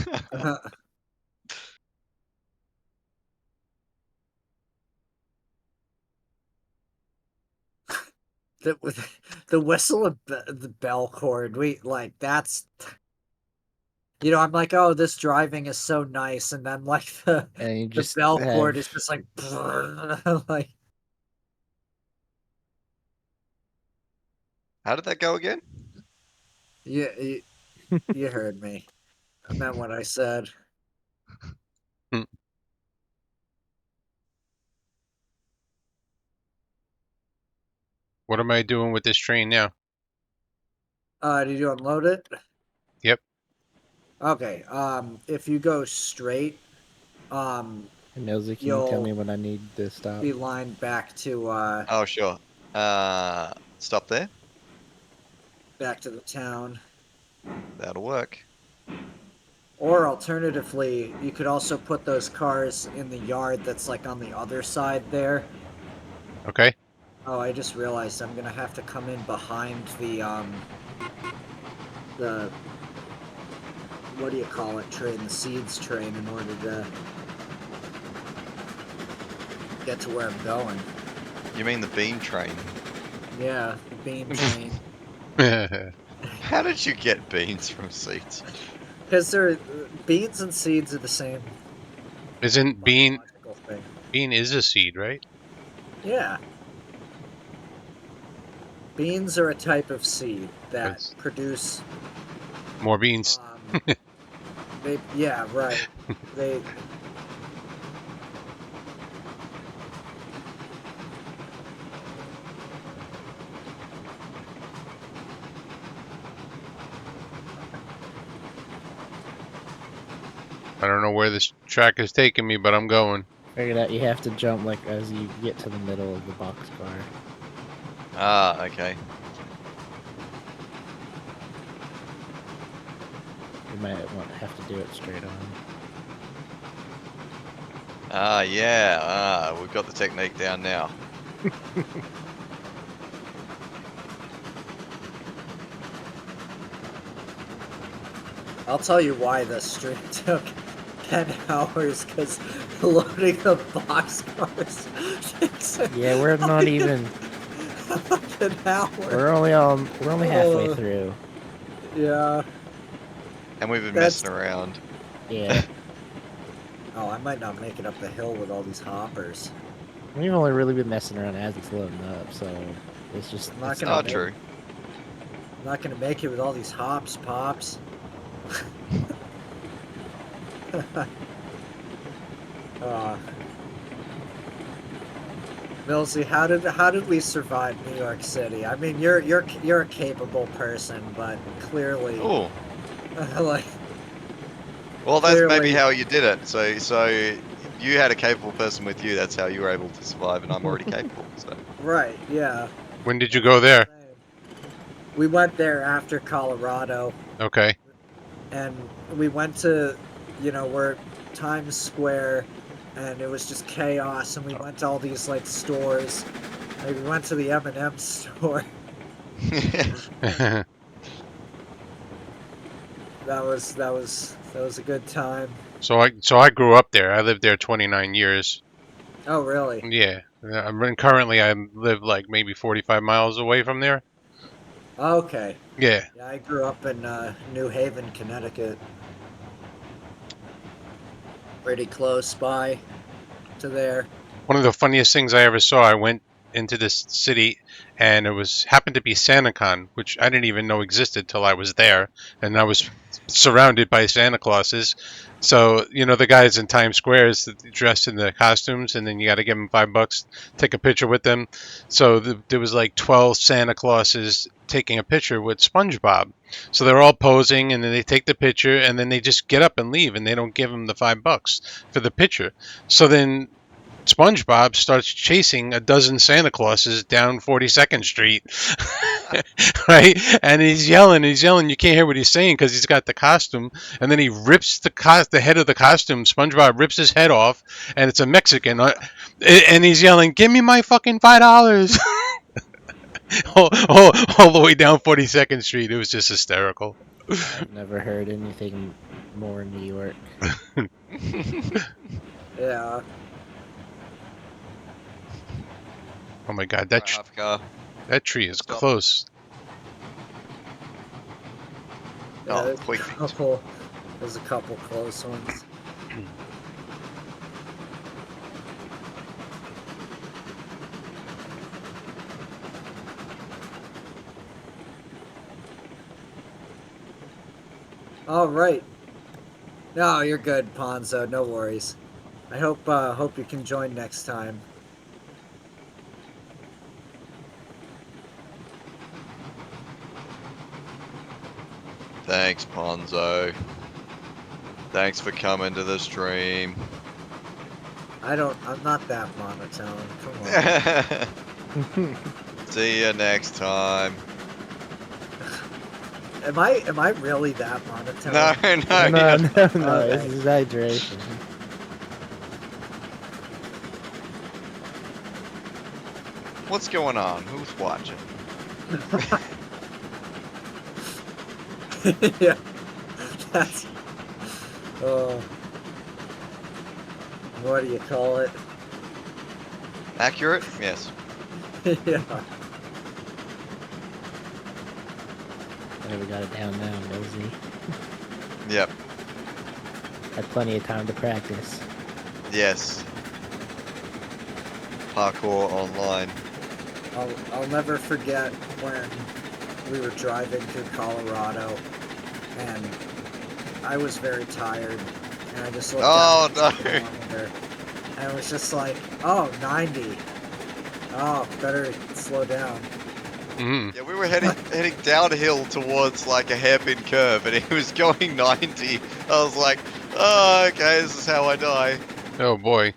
the the whistle of the bell cord. We like that's I'm like, oh, this driving is so nice, and then like And you the just bell cord have is just like like How did that go again? you heard me. I meant what I said. Hmm. What am I doing with this train now? Did you unload it? Yep. Okay. If you go straight, Nosy, can you tell me you'll when I need to stop? be lined back to Oh, sure. Stop there. the town. That'll work. Or alternatively, you could also put those cars in the yard that's like on the other side there. Okay. Oh, I just realized I'm gonna have to come in behind the what do you call it train, the seeds train, in order to get to where I'm going. You mean the bean train? Yeah, the bean train. How did you get beans from seeds? Because they're beans and seeds are the same Isn't biological thing. bean is a seed, right? Yeah. Beans are a type of seed that That's produce more beans. yeah, right. They I don't know where this track is taking me, but I'm going. Figured out you have to jump like as you get to the middle of the boxcar. Ah, okay. You might have to do it straight on. Ah, yeah. Ah, we've got the technique down now. I'll tell you why the stream took 10 hours, because loading the boxcars takes Yeah, we're not even. like an hour. We're only halfway Oh. through. Yeah. And we've been That's- messing around. Yeah, Oh, I might not make it up the hill with all these hoppers. we've only really been messing around as it's loading up, so it's just. I'm not it's gonna Oh, make- true. I'm not gonna make it with all these hops, pops. Millsy, how did we survive New York City? I mean, you're a capable person, but clearly, Oh, like, well, that's maybe Clearly- how you did it. So you had a capable person with you. That's how you were able to survive, and I'm already capable. So right, yeah. When did you go there? We went there after Colorado, Okay. and we went to, we're Times Square, and it was just chaos. And we went to all these like stores. Like, we went to the M&M store. That was a good time. So I grew up there. I lived there 29 years. Oh, really? Yeah. Currently I live like maybe 45 miles away from there. Okay. Yeah. Yeah, I grew up in New Haven, Connecticut. Pretty close by to there. One of the funniest things I ever saw, I went into this city and it was happened to be SantaCon, which I didn't even know existed till I was there, and I was surrounded by Santa Clauses. So, the guys in Times Square is dressed in the costumes, and then you got to give them $5, take a picture with them. So there was like 12 Santa Clauses taking a picture with SpongeBob. So they're all posing, and then they take the picture, and then they just get up and leave, and they don't give them the $5 for the picture. So then SpongeBob starts chasing a dozen Santa Clauses down 42nd Street, right? And he's yelling. You can't hear what he's saying because he's got the costume. And then he rips the head of the costume. SpongeBob rips his head off, and it's a Mexican. And he's yelling, "Give me my fucking $5!" all the way down 42nd Street. It was just hysterical. I've never heard anything more in New York. Yeah. Oh my God, Right, half car. that tree is Stop. close. Yeah, Oh, there's quick. there's a couple close ones. All right. No, you're good, Ponzo. No worries. I hope you can join next time. Thanks, Ponzo. Thanks for coming to the stream. I'm not that monotone. Come on. See you next time. Am I really that monotone? No, no, no, you're no, not. no. Okay. It's exaggeration. What's going on? Who's watching? Yeah. That's. What do you call it? Accurate? Yes. Yeah. Whatever, got it down now, nosy. Yep. Had plenty of time to practice. Yes. Parkour online. I'll never forget when we were driving through Colorado, and I was very tired, and I just looked Oh, down at the no. speedometer, and it was just like, oh, 90. Oh, better slow down. Mm. Yeah, we were heading downhill towards like a hairpin curve, and he was going 90. I was like, oh, okay, this is how I die. Oh boy.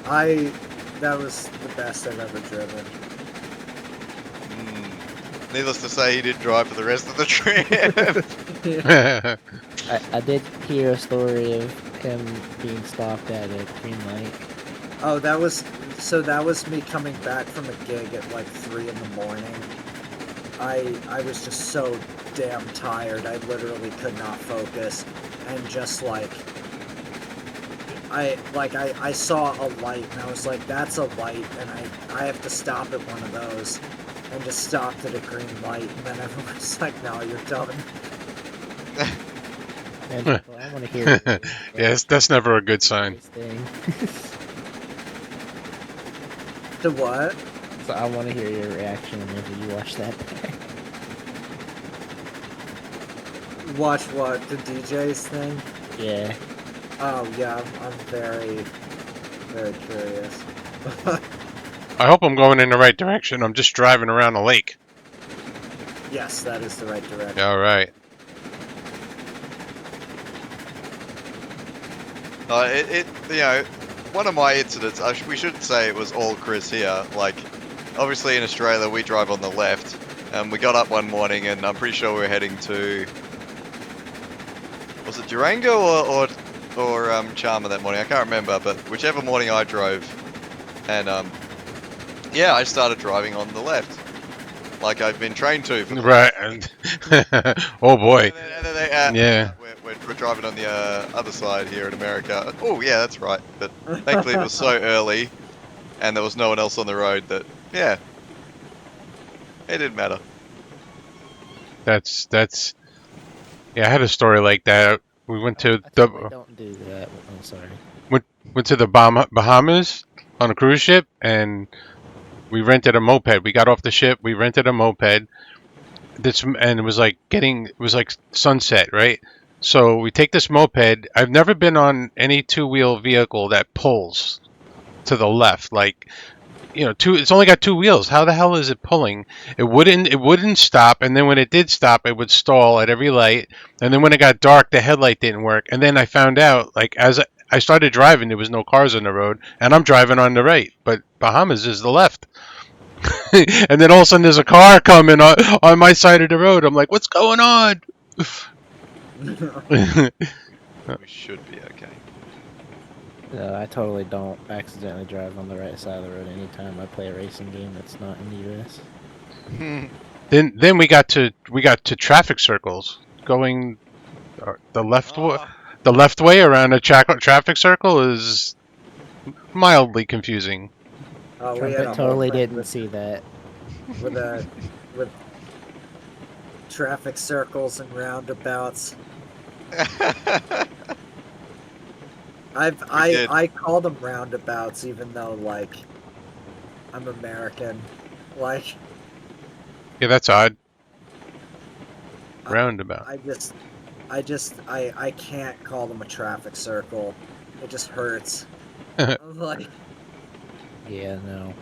That was the best I've ever driven. Needless to say, he didn't drive for the rest of the trip. I did hear a story of him being stopped at a green light. Oh, that was me coming back from a gig at like 3 in the morning. I was just so damn tired. I literally could not focus, and just like I saw a light, and I was like, that's a light, and I have to stop at one of those, and just stopped at a green light, and then everyone was like, no, you're done. And well, I want to hear. Yes, that's never a good sign. Thing. The what? So I want to hear your reaction whenever you watch that back. Watch what? The DJ's thing? Yeah. Oh yeah, I'm very, very curious. I hope I'm going in the right direction. I'm just driving around a lake. Yes, that is the right direction. All right. You know, one of my incidents, we shouldn't say it was all Chris here. Like, obviously in Australia, we drive on the left. And we got up one morning, and I'm pretty sure we were heading to... Was it Durango or Charmer that morning? I can't remember, but whichever morning I drove. And, yeah, I started driving on the left. Like I've been trained to. For the Right. Oh boy. And then Yeah. we're driving on the other side here in America. Oh, yeah, that's right. But thankfully it was so early, and there was no one else on the road that, yeah, it didn't matter. That's. Yeah, I had a story like that. We went to I the totally don't do that. I'm sorry. went to the Bahamas on a cruise ship, and we rented a moped. We got off the ship. We rented a moped. And it was like sunset, right? So we take this moped. I've never been on any two-wheel vehicle that pulls to the left. Like, you know, it's only got two wheels. How the hell is it pulling? It wouldn't stop, and then when it did stop, it would stall at every light. And then when it got dark, the headlight didn't work. And then I found out, like, as I started driving, there was no cars on the road, and I'm driving on the right, but Bahamas is the left. And then all of a sudden there's a car coming on my side of the road. I'm like, what's going on? We should be okay. No, I totally don't accidentally drive on the right side of the road anytime I play a racing game that's not in the US. Then we got to traffic circles going the left way around a traffic circle is mildly confusing. We had Trumpet a totally moped didn't with- see that. with traffic circles and roundabouts. did. I call them roundabouts, even though like I'm American. Like Yeah, that's odd. Roundabout. I just I can't call them a traffic circle. It just hurts. I'm like, Yeah, no.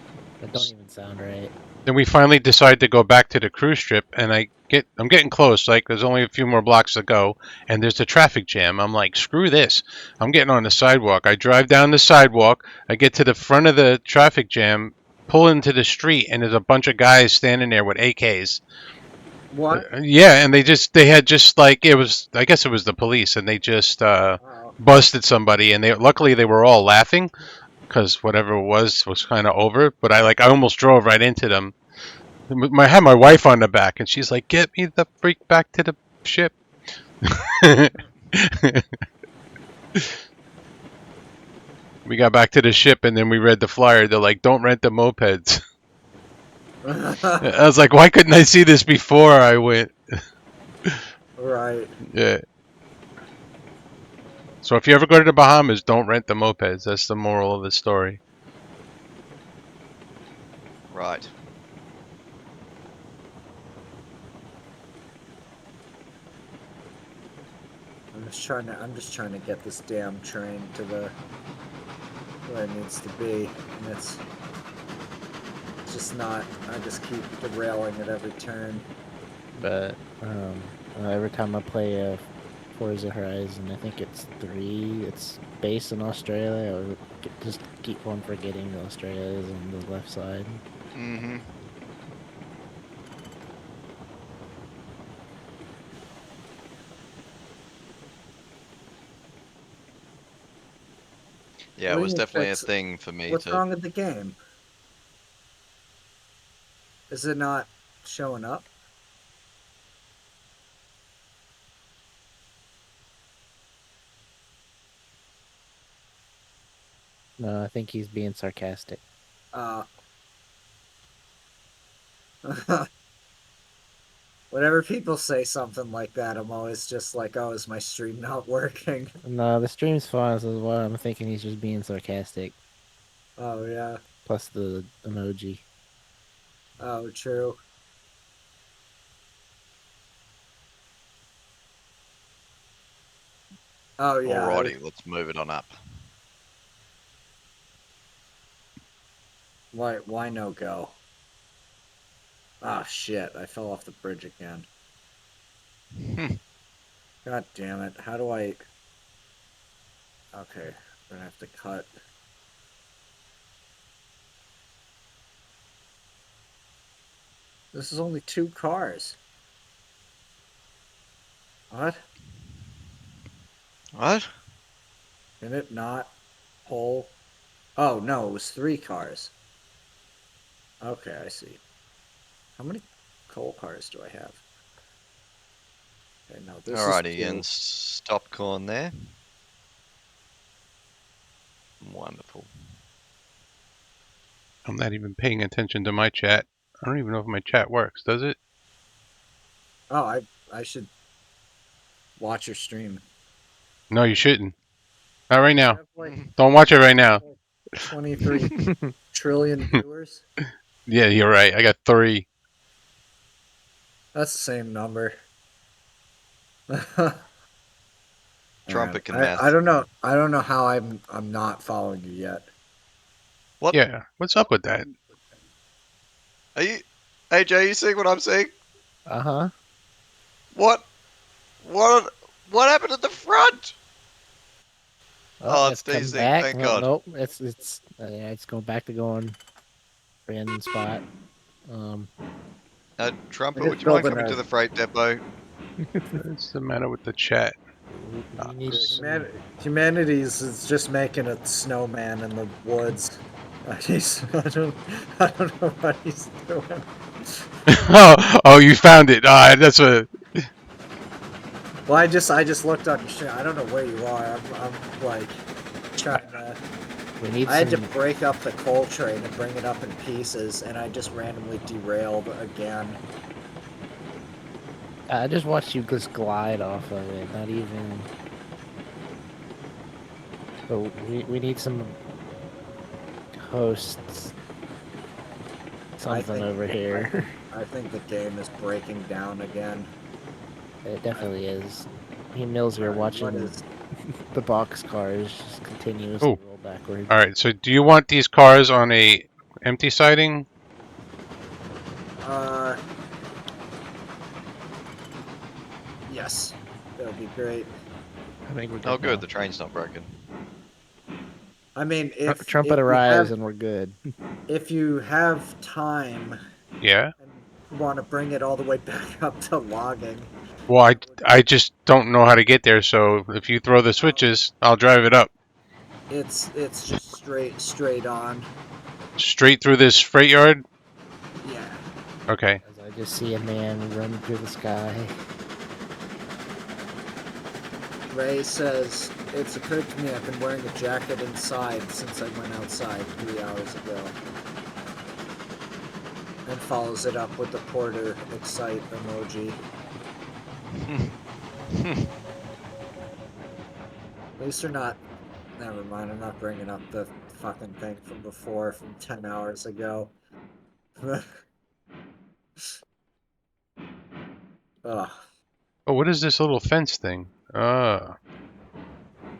That don't even sound right. Then we finally decide to go back to the cruise strip, and I'm getting close. Like there's only a few more blocks to go, and there's a traffic jam. I'm like, screw this. I'm getting on the sidewalk. I drive down the sidewalk. I get to the front of the traffic jam, pull into the street, and there's a bunch of guys standing there with AKs. what? Yeah, and they had just like it was. I guess it was the police, and they just Oh. busted somebody, and they luckily they were all laughing because whatever it was kind of over. But I almost drove right into them. I had my wife on the back, and she's like, "Get me the freak back to the ship." We got back to the ship, and then we read the flyer. They're like, "Don't rent the mopeds." I was like, "Why couldn't I see this before I went?" Right. Yeah. So if you ever go to the Bahamas, don't rent the mopeds. That's the moral of the story. Right. I'm just trying to get this damn train to the where it needs to be, and it's just not. I just keep derailing at every turn. But every time I play Forza Horizon, I think it's 3. It's based in Australia. Just keep on forgetting Australia is on the left side. Mm-hmm. Yeah, What it do was you definitely a fix? thing for me What's to. wrong with the game? Is it not showing up? No, I think he's being sarcastic. Uh, whenever people say something like that, I'm always just like, "Oh, is my stream not working?" No, the stream's fine, so why I'm thinking he's just being sarcastic. Oh yeah. Plus the emoji. Oh, true. Oh yeah. Alrighty, let's move it on up. Why no go? Ah shit! I fell off the bridge again. God damn it! How do I? Okay, I'm gonna have to cut. This is only 2 cars. What? What? Can it not pull? Oh no, it was 3 cars. Okay, I see. How many coal cars do I have? Okay, no, this is Alrighty, 2. and stop corn there. Wonderful. I'm not even paying attention to my chat. I don't even know if my chat works. Does it? Oh, I should watch your stream. No, you shouldn't. Not right You now. have like Don't watch it right now. 23 trillion viewers. Yeah, you're right. I got 3. That's the same number. Man, Trumpet can math. I don't know. I don't know how I'm not following you yet. What? Yeah. What's up with that? Are you, AJ? Are you seeing what I'm seeing? Uh-huh. What? What happened at the front? Oh, it's come DZ. back. Thank No, God. nope. It's going back to going random spot. Trumpet, We're would just you mind building coming to the freight depot? What's the matter with the chat? We need some... Humanities is just making a snowman in the woods. I don't know what he's doing. Oh, you found it. That's what. Well, I just looked on your stream. I don't know where you are. I'm like trying to. We need I had to some... break up the coal train and bring it up in pieces, and I just randomly derailed again. I just watched you just glide off of it. Not even... But we need some hosts. Something over here. I think the game is breaking down again. It definitely is. Me and Mills were Alright, what watching is- the box cars just continuously Ooh. roll backwards. All right. So do you want these cars on a empty siding? Yes, that would be great. I think we're good Oh, good. now. The train's not broken. I mean, if Trumpet if you arrives have, and we're good. if you have time Yeah. and want to bring it all the way back up to logging, Well, I just don't know how to get there. So if you throw the switches, I'll drive it up it's just straight on. straight through this freight yard. Yeah. Okay. As I just see a man run through the sky. Ray says, it's occurred to me I've been wearing a jacket inside since I went outside 3 hours ago. And follows it up with the Porter excite emoji. At least they're not... Never mind, I'm not bringing up the fucking thing from before, from 10 hours ago. Ugh. Oh, what is this little fence thing? Ah,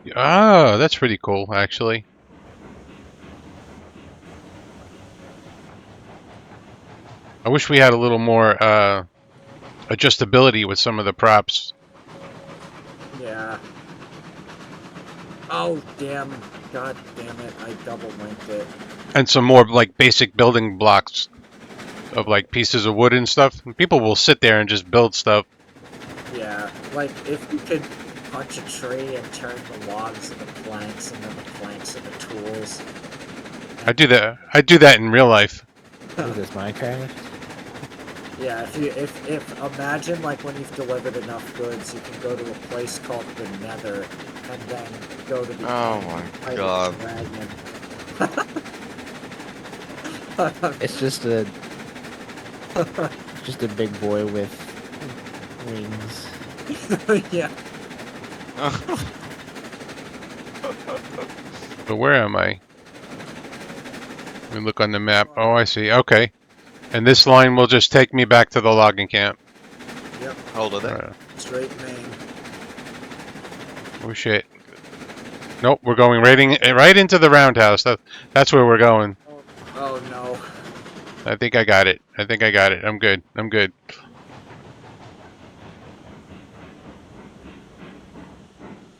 that's pretty cool, actually. I wish we had a little more adjustability with some of the props. Yeah. Oh, damn. God damn it, I double linked it. And some more like basic building blocks of like pieces of wood and stuff. People will sit there and just build stuff. Yeah, like if you could punch a tree and turn the logs into planks and then the planks into tools. I do that. I do that in real life. What is this, Minecraft? Yeah, if imagine like when you've delivered enough goods, you can go to a place called the Nether and then go to the Oh end my and fight God. a dragon. It's just a big boy with wings. Yeah. But where am I? Let me look on the map. Oh, I see. Okay. And this line will just take me back to the logging camp. Yep. Hold it there. Straight main. Oh shit. Nope, we're going right into the roundhouse. That's where we're going. Oh no. I think I got it. I think I got it. I'm good. I'm good.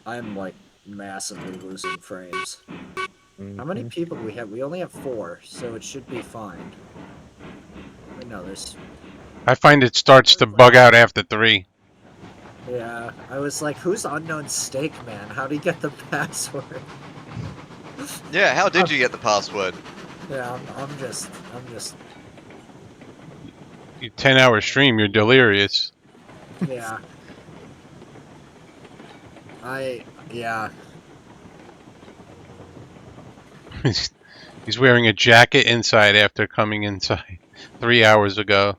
I'm like massively losing frames. How many people do we have? We only have 4, so it should be fine. Wait, no, there's... I find it starts to bug out after 3. Yeah, I was like, who's Unknown Steak Man? How'd he get the password? Yeah, how did you get the password? Yeah, I'm just... You 10-hour stream, you're delirious. Yeah. Yeah. He's wearing a jacket inside after coming inside 3 hours ago.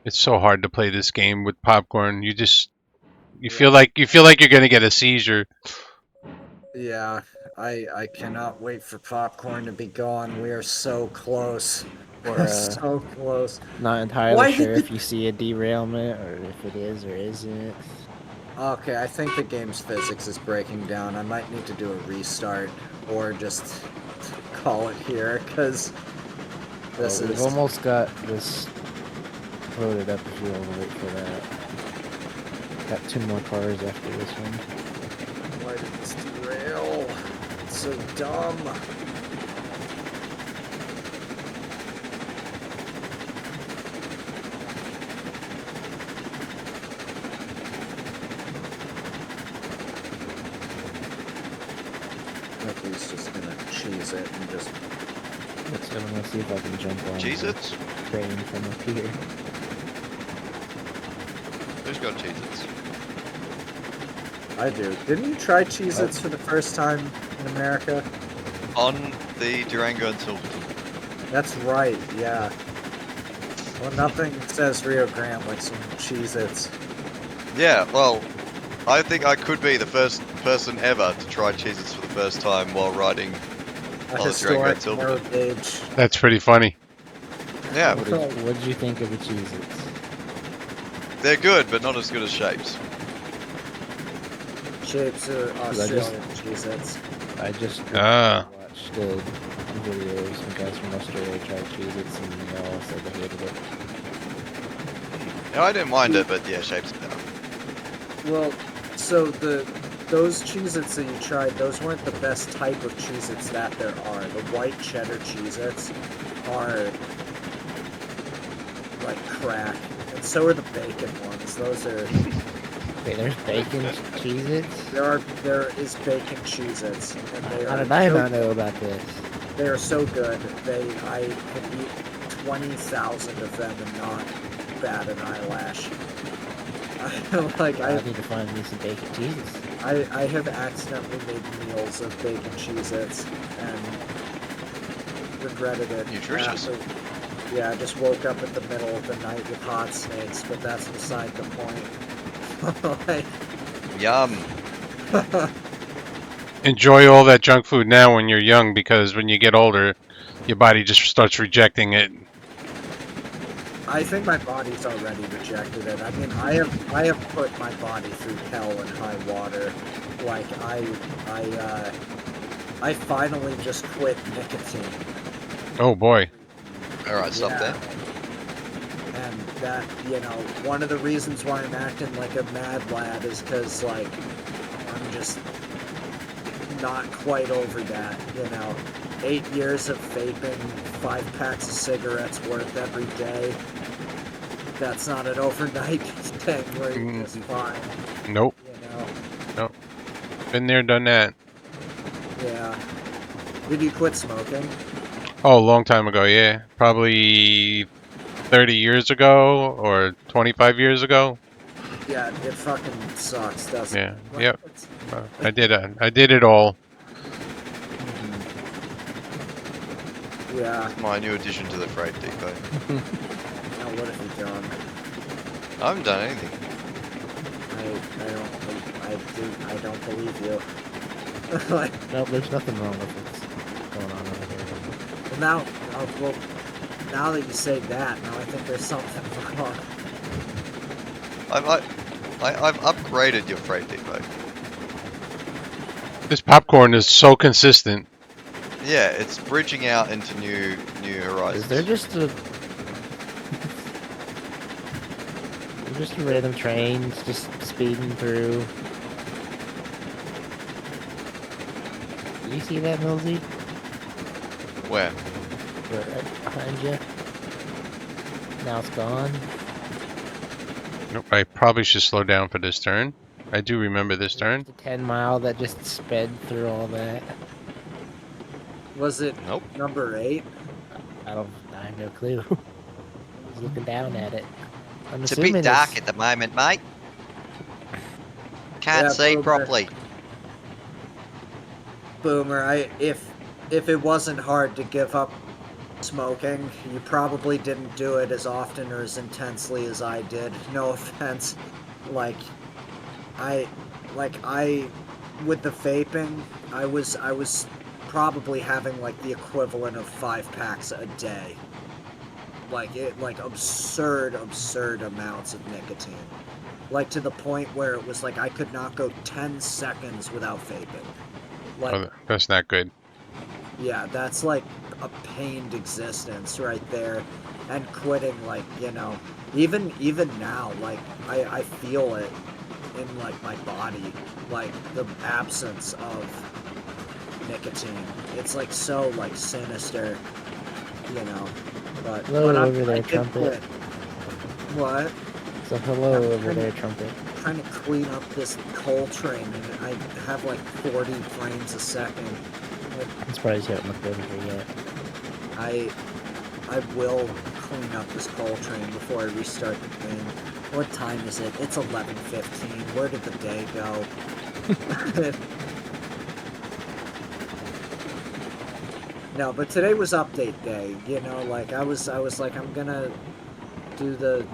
It's so hard to play this game with popcorn. You feel like you're gonna get a seizure. Yeah, I cannot wait for popcorn to be gone. We are so close. We're so close. not entirely Why sure did if you see a derailment or if it is or isn't. Okay, I think the game's physics is breaking down. I might need to do a restart or just call it here, because this We've is... almost got this loaded up if you want to wait for that. Got 2 more cars after this one. Why did this derail? It's so dumb. He's just gonna cheese it and just... I'm gonna see if I can jump on Cheez-Its? the train from up here. Who's got Cheez-Its? I do. Didn't you try Cheez-Its for the first time in America? On the Durango and Silverton. That's right, yeah. Well, nothing says Rio Grande like some Cheez-Its. Yeah, well, I think I could be the first person ever to try Cheez-Its for the first time while riding a Oh, the Dragon historic Silver. nerve gauge. That's pretty funny. Yeah, What did you think of the Cheez-Its? they're good, but not as good as Shapes. Shapes are I just- Australian Cheez-Its. I just Ah. watched videos. Some guys from Australia tried Cheez-Its and they all said they hated it. Yeah, I didn't mind it, but yeah, Shapes are better. Well, so those Cheez-Its that you tried, those weren't the best type of Cheez-Its that there are. The white cheddar Cheez-Its are like crack, and so are the bacon ones. Those are Wait, there's bacon Cheez-Its? there is bacon Cheez-Its, and they How are did I so, not know about this? they are so good. I can eat 20,000 of them and not bat an eyelash. Like I need to find me some bacon Cheez-Its. I have accidentally made meals of bacon Cheez-Its and regretted it. Nutritious. Yeah, I just woke up at the middle of the night with hot snakes, but that's beside the point. Like, Yum. Enjoy all that junk food now when you're young, because when you get older, your body just starts rejecting it. I think my body's already rejected it. I mean, I have put my body through hell and high water. Like I finally just quit nicotine. Oh boy. Alright, stop there. And that, you know, one of the reasons why I'm acting like a mad lad is because, like, I'm just not quite over that, you know. 8 years of vaping, 5 packs of cigarettes worth every day. That's not an overnight thing where you're just fine, Nope. you know. Been there, done that. Yeah. Did you quit smoking? Oh, a long time ago, yeah. Probably 30 years ago or 25 years ago. Yeah, it fucking sucks, doesn't Yeah. it? Yep. I did it all. Yeah. My new addition to the freight depot. Now what have you done? I haven't done anything. I don't believe you. Like, Nope, there's nothing wrong with what's going on over here. well, now that you say that, now I think there's something wrong. I've upgraded your freight depot. This popcorn is so consistent. Yeah, it's bridging out into new horizons. Is there just a random trains just speeding through? Do you see that, Millsy? Where? Right behind you. Now it's gone. Nope, I probably should slow down for this turn. I do remember this turn. The 10-mile that just sped through all that. Was it Nope. number 8? I have no clue. I was looking down at it. I'm It's a assuming bit dark at the moment, mate. Can't Yeah, see Boomer. properly. Boomer, if it wasn't hard to give up smoking, you probably didn't do it as often or as intensely as I did. No offense. Like I with the vaping, I was probably having like the equivalent of 5 packs a day. Like absurd amounts of nicotine. Like to the point where it was like I could not go 10 seconds without vaping. Like, Oh, that's not good. yeah, that's like a pained existence right there. And quitting, like, you know, even now, like I feel it in like my body, like the absence of nicotine. It's like so like sinister, you know. But Hello when over there, I did Trumpet. quit. What? So hello over there, Trumpet. Trying to clean up this coal train, and I have like 40 frames a second. I'm surprised you haven't looked over here yet. I will clean up this coal train before I restart the game. What time is it? It's 11:15. Where did the day go? No, but today was update day. You know, like I was like, I'm gonna do the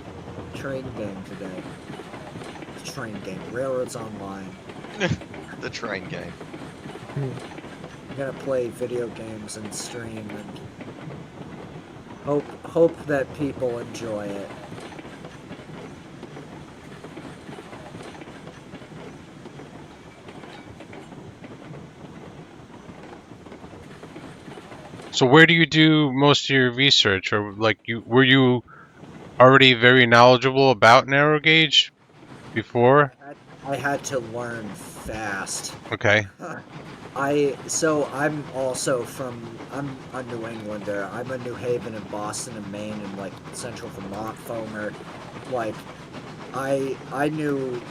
train game today. Train game, Railroads Online. The train game. gonna play video games and stream and hope that people enjoy it. So where do you do most of your research, or like were you already very knowledgeable about narrow gauge before? I had to learn fast. Okay. I'm also I'm a New Englander. I'm a New Haven and Boston and Maine and like central Vermont foamer. Like I knew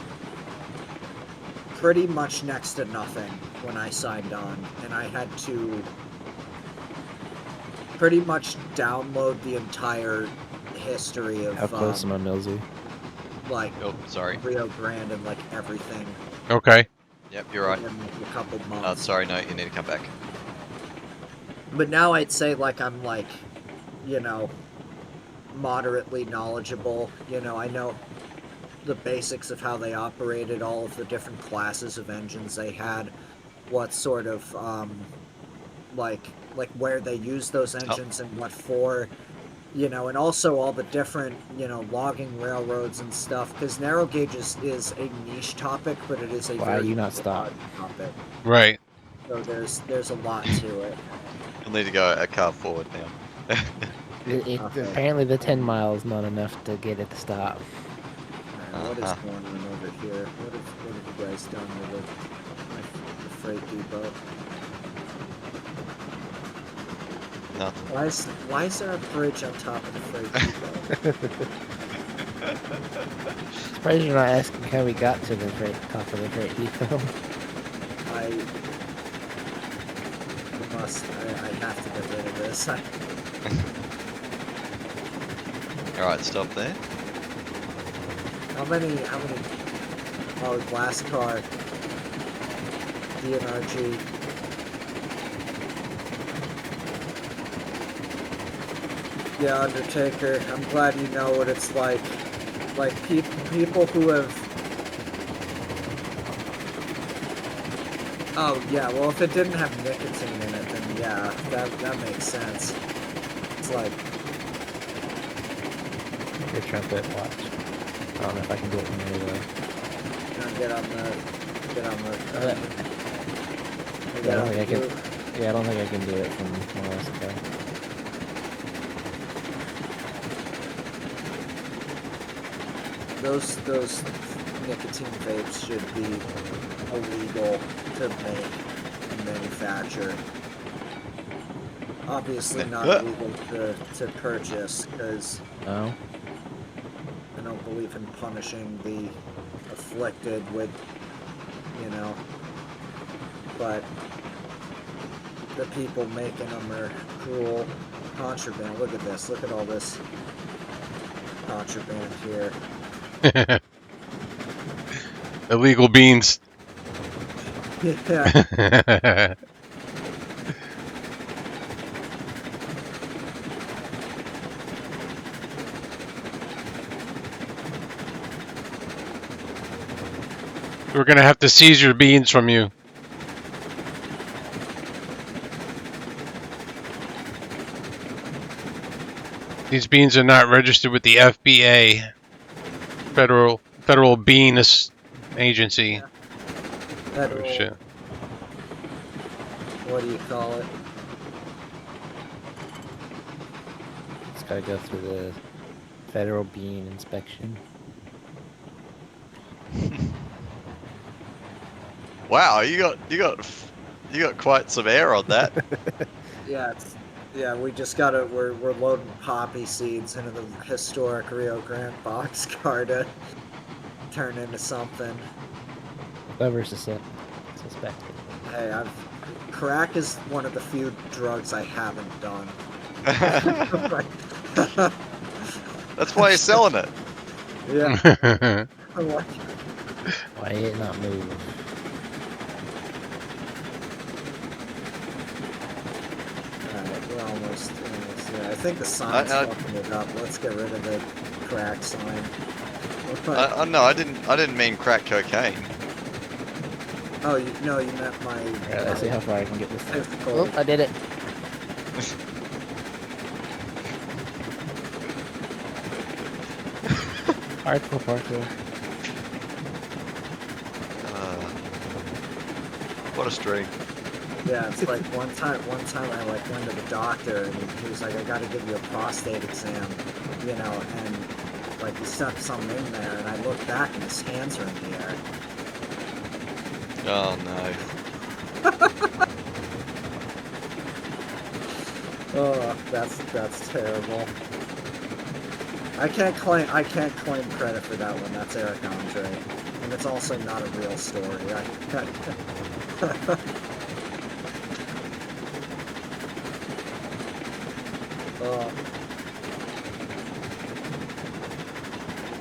pretty much next to nothing when I signed on, and I had to pretty much download the entire history of How close am I, Millsy? like Oh, sorry. Rio Grande and like everything Okay. Yep, you're right. within like, a couple Oh, months. sorry, no, you need to come back. But now I'd say like I'm like, you know, moderately knowledgeable. You know, I know the basics of how they operated, all of the different classes of engines they had, what sort of like where they used those engines and what for, you know, and also all the different, you know, logging railroads and stuff, because narrow gauge is a niche topic, but it is a Why very are you not broad stopped? topic. Right. So there's a lot to it. You'll need to go a car forward now. It, Okay. apparently the 10 miles not enough to get it to stop. Man, what is Uh-huh. going on over here? What have you guys done with the freight depot? Nothing. Why is there a bridge on top of the freight depot? Surprised you're not asking how we got to the top of the freight depot. I have to get rid of this. Alright, stop there. How many, oh, glass car, DNRG. Yeah, Undertaker, I'm glad you know what it's like. Like, people who have... Oh, yeah, well, if it didn't have nicotine in it, then yeah, that makes sense. It's like... Your trumpet, watch. I don't know if I can do it from here though. You know, get on the... Yeah, I don't think I can. Yeah, I don't think I can do it from my last car. Those nicotine vapes should be illegal to make and manufacture. Obviously not illegal to purchase, because No? I don't believe in punishing the afflicted with, you know, but the people making them are cruel. Contraband, look at this, look at all this contraband here. Illegal beans. Yeah. We're gonna have to seize your beans from you. These beans are not registered with the FBA, Federal Bean Agency. Federal, Oh shit. what do you call it? It's gotta go through the federal bean inspection. Wow, you got quite some air on that. Yeah, we just gotta, we're loading poppy seeds into the historic Rio Grande boxcar to turn into something. Whoever suspected. Hey, crack is one of the few drugs I haven't done. That's why you're selling it. Yeah. Why did it not move? Alright, we're almost there. I think the sign's fucking it up. Let's get rid of the crack sign. No, I didn't mean crack cocaine. Oh, no, you meant my. Alright, let's see how far I can get this thing. Physical. Oh, I did it. Hardcore parkour. What a stream. Yeah, it's like one time I like went to the doctor and he was like, I gotta give you a prostate exam, you know, and like he stuck something in there and I looked back and his hands are in the air. Oh no. Oh, that's terrible. I can't claim credit for that one. That's Eric Andre, and it's also not a real story. Oh.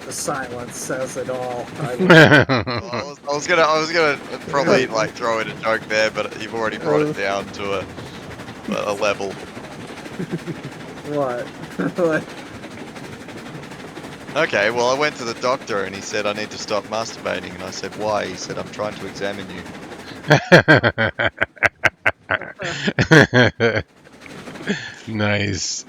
The silence says it all. I was gonna probably like throw in a joke there, but you've already brought it down to a level. What? What? Okay, well I went to the doctor and he said I need to stop masturbating, and I said why? He said I'm trying to examine you. Nice.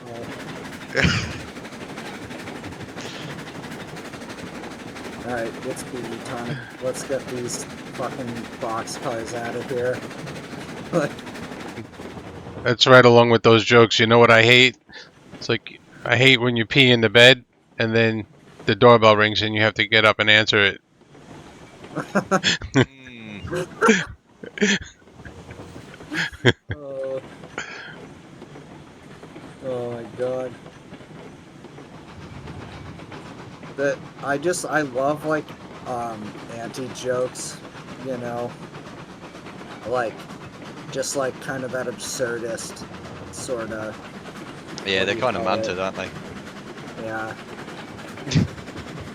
Alright, it's BB time. Let's get these fucking boxcars out of here. That's right along with those jokes. You know what I hate? It's like I hate when you pee in the bed and then the doorbell rings and you have to get up and answer it. Oh. Oh my god. I love like anti-jokes, you know. Like just like kind of that absurdist sorta. Yeah, they're kind of munted, aren't they? Yeah.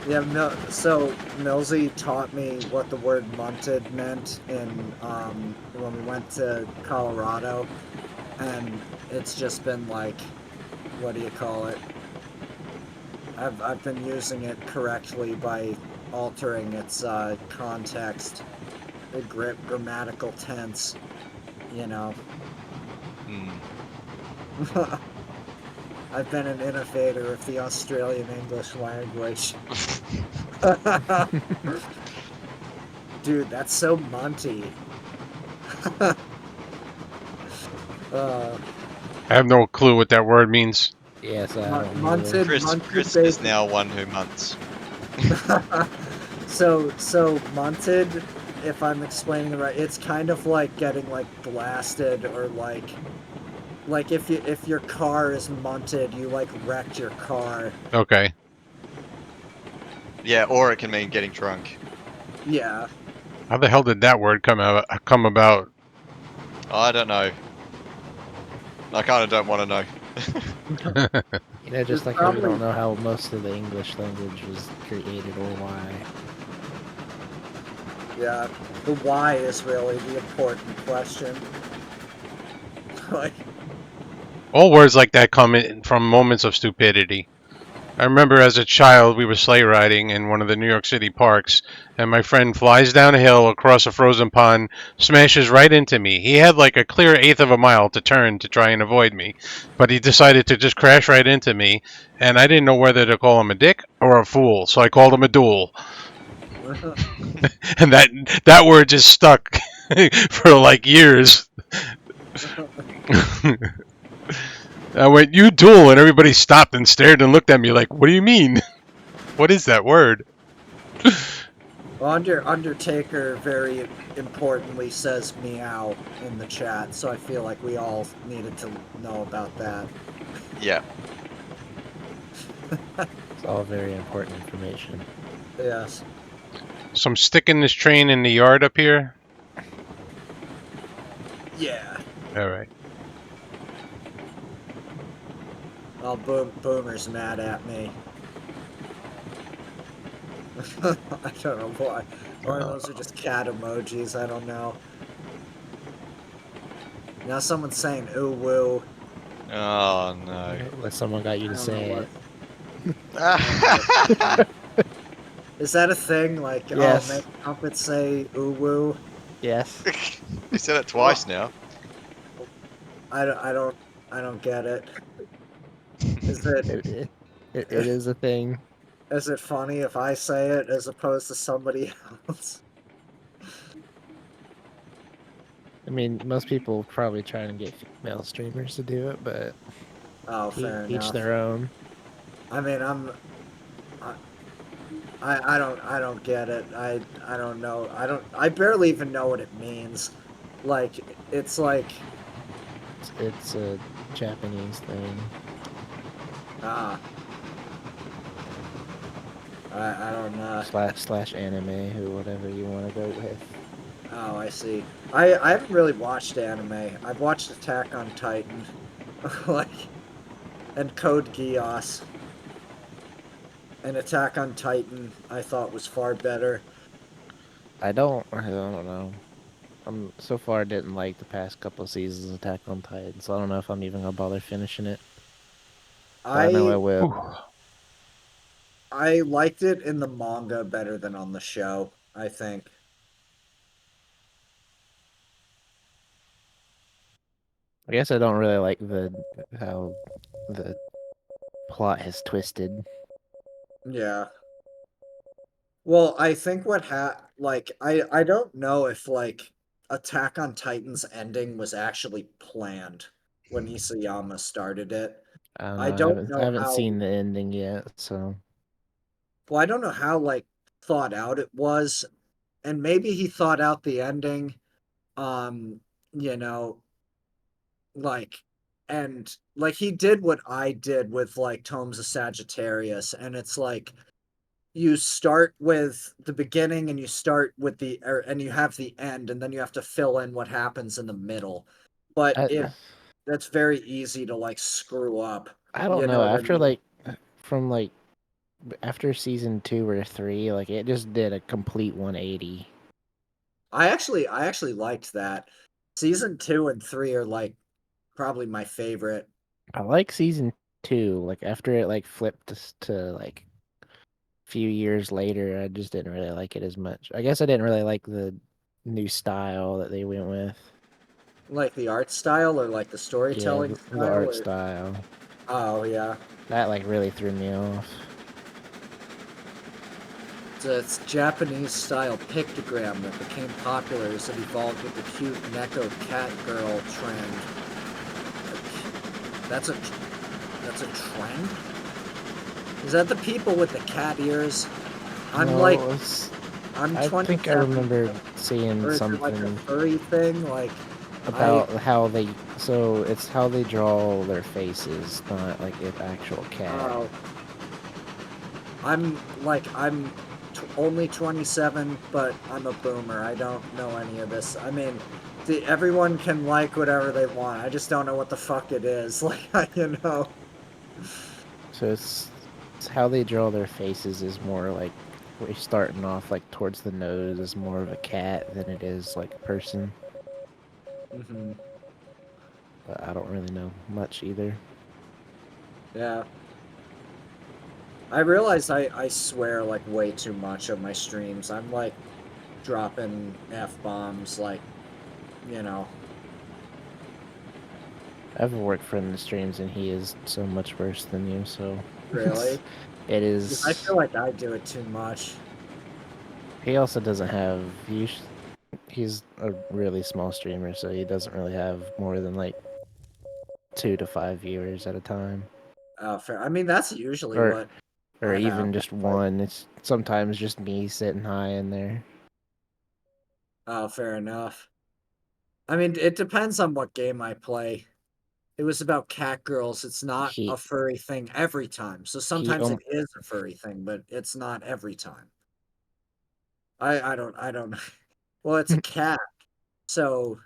Yeah, so Millsy taught me what the word munted meant in when we went to Colorado, and it's just been like, what do you call it? I've been using it correctly by altering its context, the grammatical tense, you know. I've been an innovator of the Australian English language. Dude, that's so munty. I have no clue what that word means. Yes, I don't munted, Chris is now one who munts. So munted, if I'm explaining it right, it's kind of like getting like blasted or like if your car is munted, you like wrecked your car. Okay. Yeah, or it can mean getting drunk. Yeah. How the hell did that word come about? I don't know. I kind of don't want to know. You know, just like how we don't know how most of the English language was created or why. Yeah, the why is really the important question. Like, All words like that come from moments of stupidity. I remember as a child we were sleigh riding in one of the New York City parks, and my friend flies down a hill across a frozen pond, smashes right into me. He had like a clear eighth of a mile to turn to try and avoid me, but he decided to just crash right into me, and I didn't know whether to call him a dick or a fool, so I called him a duel. And that word just stuck for like years. I went, "You duel," and everybody stopped and stared and looked at me like, "What do you mean? What is that word?" well, Undertaker very importantly says meow in the chat, so I feel like we all needed to know about that. Yeah. It's all very important information. Yes. So I'm sticking this train in the yard up here. Yeah. All right. Oh, Boomer's mad at me. I don't know why. Or those are just cat emojis, I don't know. Now someone's saying ooh woo. Oh no. What someone got you to say it. Is that a thing? Like, Yes. oh, make trumpets say ooh woo? Yes. You said it twice now. I don't, I don't, I don't get it. Is it It is a thing. is it funny if I say it as opposed to somebody else? I mean, most people probably try and get female streamers to do it, but Oh, fair each enough. their own. I mean, I, I don't get it. I don't know. I barely even know what it means. Like, it's like, It's a Japanese thing. ah, I don't know. Slash anime or whatever you want to go with. Oh, I see. I haven't really watched anime. I've watched Attack on Titan, like, and Code Geass. And Attack on Titan, I thought was far better. I don't know. I'm so far didn't like the past couple of seasons of Attack on Titan, so I don't know if I'm even gonna bother finishing it. But I know I I will. Whew. I liked it in the manga better than on the show, I think. I guess I don't really like the how the plot has twisted. Yeah. Well, I think I don't know if Attack on Titan's ending was actually planned when Isayama started it. I don't I know. don't I know haven't how seen the ending yet, so well, I don't know how thought out it was, and maybe he thought out the ending um, you know, like and like he did what I did with like Tomes of Sagittarius, and it's like you start with the beginning and you start with and you have the end, and then you have to fill in what happens in the middle. But I that's very easy to like screw up. I don't You know know. what I After mean? from after season 2 or 3, like it just did a complete 180. I actually liked that. Season 2 and 3 are like probably my favorite. I like season 2. Like after it flipped to like few years later, I just didn't really like it as much. I guess I didn't really like the new style that they went with. Like the art style or like the Yeah, storytelling the style art or style. oh yeah. That really threw me off. It's Japanese style pictogram that became popular as it evolved with the cute Neko cat girl trend. That's a that's a trend? Is that the people with the cat ears? I'm like No, it's, I'm I think I 27, remember seeing or is it like a something furry thing? Like I about how they so it's how they draw their faces, not like an actual cat. uh I'm only 27, but I'm a boomer. I don't know any of this. I mean, everyone can like whatever they want. I just don't know what the fuck it is. Like. So it's how they draw their faces is more like we're starting off like towards the nose is more of a cat than it is like a person. Hmm. But I don't really know much either. Yeah. I realize I swear like way too much on my streams. I'm like dropping F-bombs like, you know, I have a work friend that streams and he is so much worse than you, so really. it 'Cause I is. feel like I do it too much. He also doesn't have. He's a really small streamer, so he doesn't really have more than like 2 to 5 viewers at a time, Oh, fair. I mean, that's usually or what or I have. even just Like, one. It's sometimes just me sitting high in there. oh, fair enough. I mean, it depends on what game I play. It was about cat girls. It's not a He furry thing every time. So he sometimes it is a furry thing, but it's not every time. I don't. Well, it's a cat, so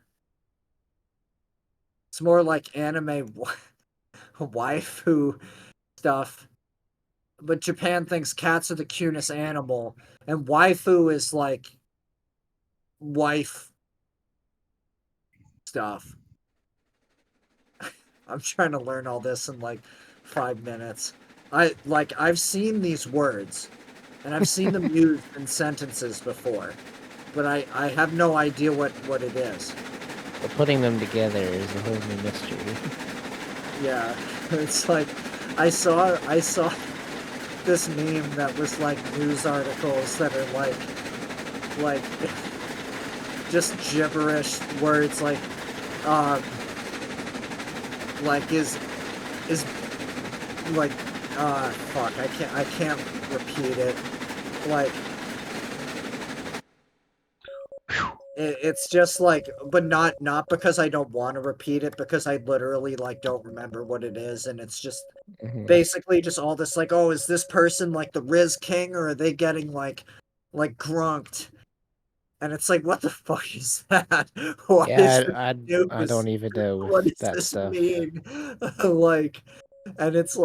it's more like anime waifu stuff. But Japan thinks cats are the cutest animal, and waifu is like wife stuff. I'm trying to learn all this in like 5 minutes. I've seen these words and I've seen them used in sentences before. but I have no idea what it is. But putting them together is a whole new mystery. Yeah, it's like I saw this meme that was like news articles that are like just gibberish words um like is like fuck, I can't repeat it. Like it's just like, but not because I don't want to repeat it, because I literally like don't remember what it is, and it's just Mhm. basically just all this like, oh, is this person like the Riz King, or are they getting like grunked? And it's like, what the fuck is that? Why is Yeah, this I news? don't even know What does that this stuff. mean? Like, and it's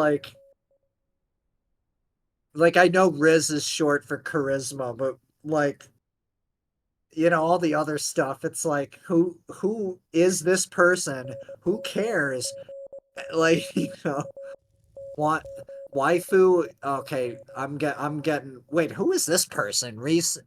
like I know Riz is short for charisma, but like, you know, all the other stuff, it's like, who is this person? Who cares? Like, you know, what waifu? Okay, I'm getting. Wait, who is this person? Reese.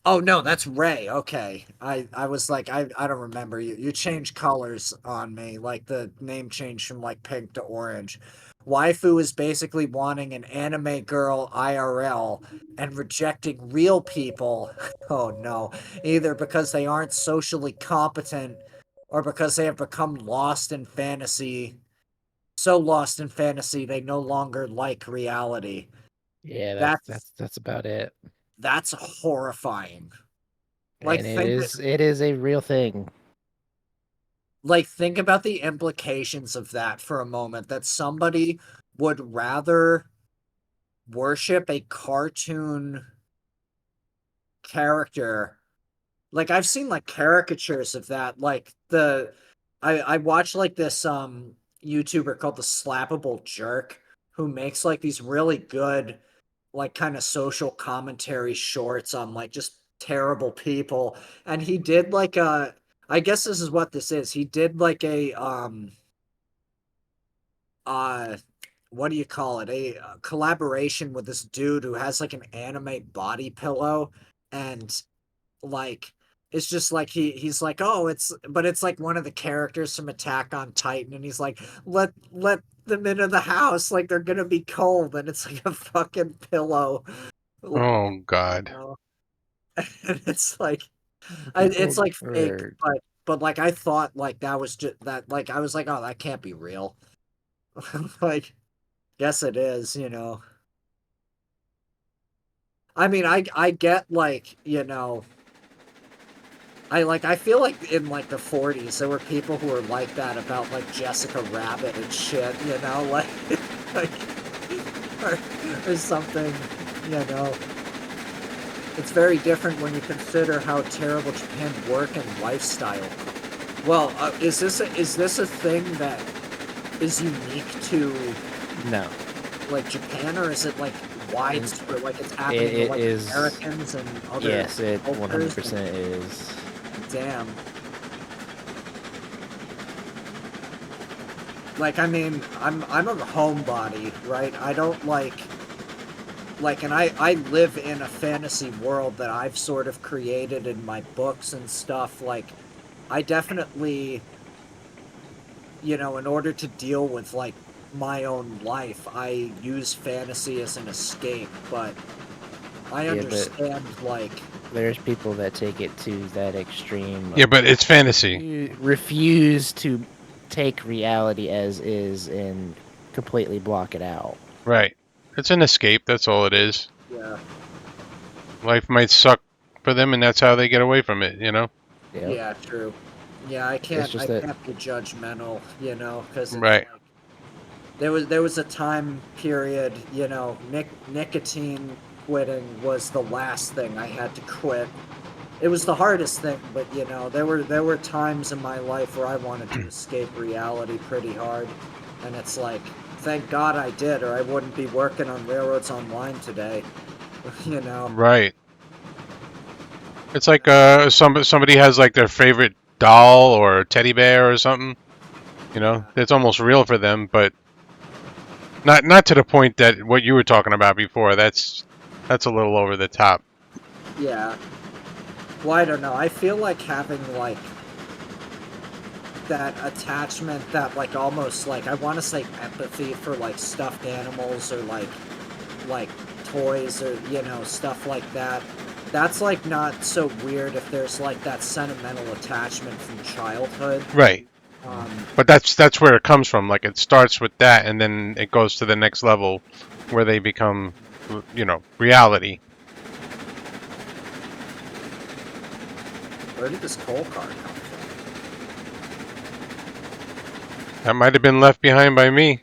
Oh no, that's Ray. Okay. I was like, I don't remember. You changed colors on me. Like the name changed from like pink to orange. Waifu is basically wanting an anime girl IRL and rejecting real people. Oh no. Either because they aren't socially competent or because they have become lost in fantasy. So lost in fantasy they no longer like reality. Yeah, That's that's about it. that's horrifying. Like And think it is a real thing. think about the implications of that for a moment, that somebody would rather worship a cartoon character. Like I've seen like caricatures of that. Like I watch like this YouTuber called the Slappable Jerk, who makes like these really good like kind of social commentary shorts on like just terrible people. And he did like a, I guess this is what this is. He did like a uh what do you call it? A collaboration with this dude who has like an anime body pillow, and like it's just like he's like, oh, it's like one of the characters from Attack on Titan, and he's like, let them into the house, like they're gonna be cold, and it's like a fucking pillow. Oh You God. know? And it's like it's People like fake, are but like I thought like that was just that, like I was like, oh, that can't be real. Like, yes it is, you know. I mean, I get like, you know, I feel like in like the 40s there were people who were like that about like Jessica Rabbit and shit, you know, like or something, you know. It's very different when you consider how terrible Japan's work and lifestyle. Well, is this a thing that is unique to no. like Japan, or is it like widespread, like it's happening to It like is Americans and other yes, it cultures? 100% is. Damn. Like, I mean, I'm a homebody, right? I don't like, and I live in a fantasy world that I've sort of created in my books and stuff. Like, I definitely, you know, in order to deal with like my own life, I use fantasy as an escape, but I Yeah, but understand like, there's people that take it to that extreme. Yeah, but it's fantasy. You refuse to take reality as is and completely block it out. Right. It's an escape, that's all it is. yeah, Life might suck for them and that's how they get away from it, you know? Yep. yeah, true. Yeah, It's just I that can't be judgmental, you know, because it's Right. like there was a time period, you know, nicotine quitting was the last thing I had to quit. It was the hardest thing, but you know, there were times in my life where I wanted to escape reality pretty hard, and it's like, thank God I did, or I wouldn't be working on Railroads Online today. You know. Right. It's like somebody has like their favorite doll or teddy bear or something, you know? It's almost real for them, but not to the point that what you were talking about before. That's a little over the top. Yeah, Well, I don't know. I feel like having like that attachment, that like almost like I want to say empathy for like stuffed animals or like toys or stuff like that. That's like not so weird if there's like that sentimental attachment from childhood. Right. Um, But that's where it comes from. Like it starts with that, and then it goes to the next level, where they become, reality. where did this coal car come from? That might have been left behind by me.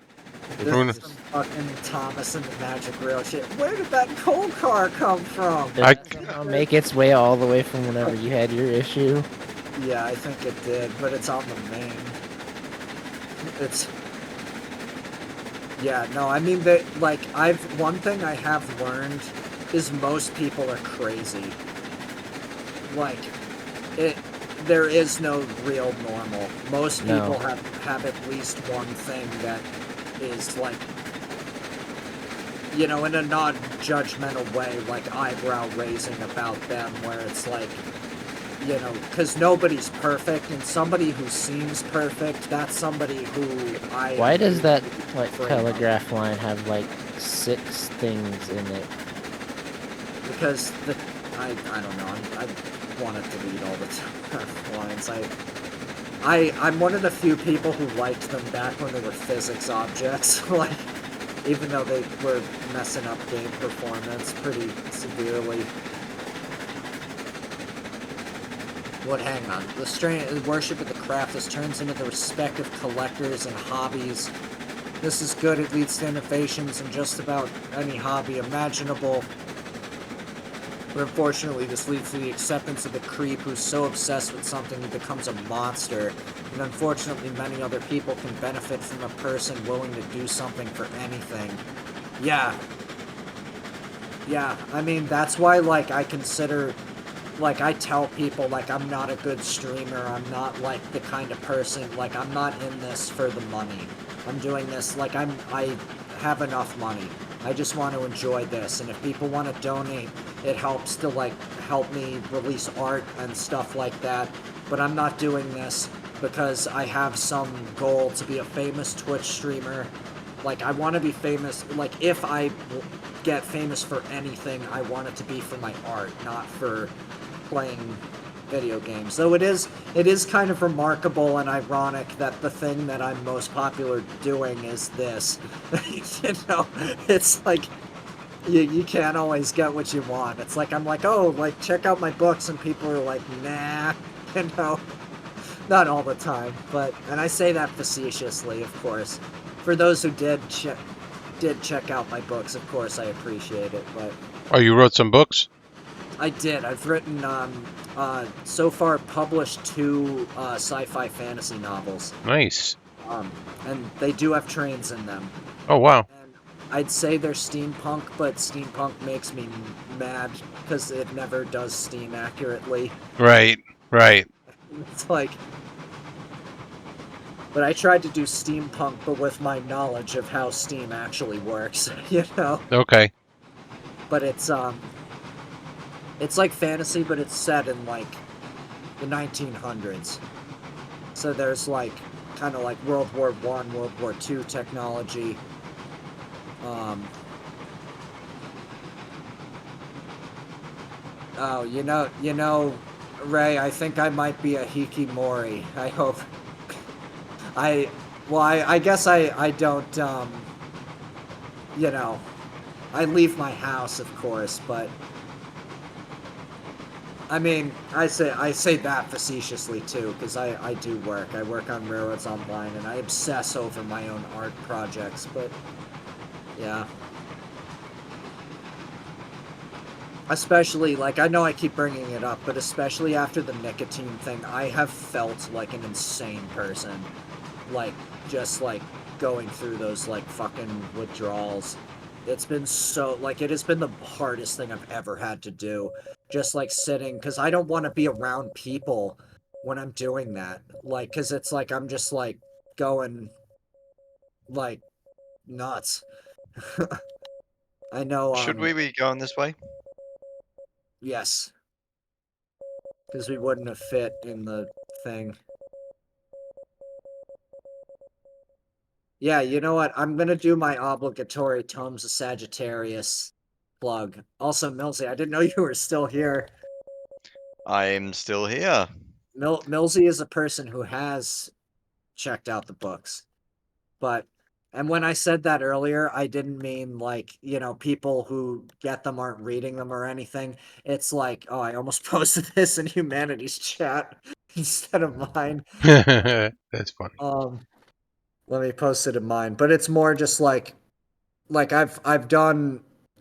This Who is kn- some fucking Thomas and the Magic Rail shit. Where did that coal car come from? Did I- that somehow make its way all the way from whenever you had your issue? Yeah, I think it did, but it's on the main. It's yeah, no, I mean that like one thing I have learned is most people are crazy. Like it there is no real normal. Most No. people have at least one thing that is like in a non-judgmental way, like eyebrow raising about them, where it's like because nobody's perfect, and somebody who seems perfect, that's somebody who I Why does that like afraid of. telegraph line have like 6 things in it? Because I don't know, I want to delete all the lines. I'm one of the few people who liked them back when they were physics objects, like even though they were messing up game performance pretty severely. What? Hang on. The worship of the craft has turns into the respect of collectors and hobbies. This is good. It leads to innovations in just about any hobby imaginable. But unfortunately, this leads to the acceptance of the creep who's so obsessed with something he becomes a monster. And unfortunately, many other people can benefit from a person willing to do something for anything. Yeah. Yeah, I mean, that's why, like, I consider, like, I tell people, like, I'm not a good streamer. I'm not, like, the kind of person, like, I'm not in this for the money. I'm doing this, like, I have enough money. I just want to enjoy this, and if people want to donate, it helps to, like, help me release art and stuff like that. But I'm not doing this because I have some goal to be a famous Twitch streamer. Like, I want to be famous, like, if I get famous for anything, I want it to be for my art, not for playing video games. Though it is kind of remarkable and ironic that the thing that I'm most popular doing is this. It's like you can't always get what you want. It's like I'm like, oh, like check out my books, and people are like, nah, you know. Not all the time, and I say that facetiously, of course. For those who did check out my books, of course, I appreciate it. But Oh, you wrote some books? I did. I've written so far published 2 sci-fi fantasy novels. Nice. And they do have trains in them. Oh, wow. And I'd say they're steampunk, but steampunk makes me mad because it never does steam accurately. Right. Right. It's like, but I tried to do steampunk, but with my knowledge of how steam actually works, Okay. But it's like fantasy, but it's set in like the 1900s. So there's like kind of like World War I, World War II technology. Oh, Ray, I think I might be a hikikomori. I hope. I guess I don't, I leave my house, of course, but I mean, I say that facetiously too, because I do work. I work on Railroads Online, and I obsess over my own art projects, but yeah. Especially, like, I know I keep bringing it up, but especially after the nicotine thing, I have felt like an insane person. Like, just, like, going through those, like, fucking withdrawals. It's been so, like, it has been the hardest thing I've ever had to do. Just, like, sitting, because I don't want to be around people when I'm doing that. Like, because it's like, I'm just, like, going, like, nuts. I know, Should we be going this way? yes. because we wouldn't have fit in the thing. Yeah, you know what? I'm gonna do my obligatory Tomes of Sagittarius plug. Also, Millsy, I didn't know you were still here. I'm still here. Millsy is a person who has checked out the books, but and when I said that earlier, I didn't mean like, people who get them aren't reading them or anything. It's like, oh, I almost posted this in humanities chat instead of mine. That's funny. Let me post it in mine, but it's more just like I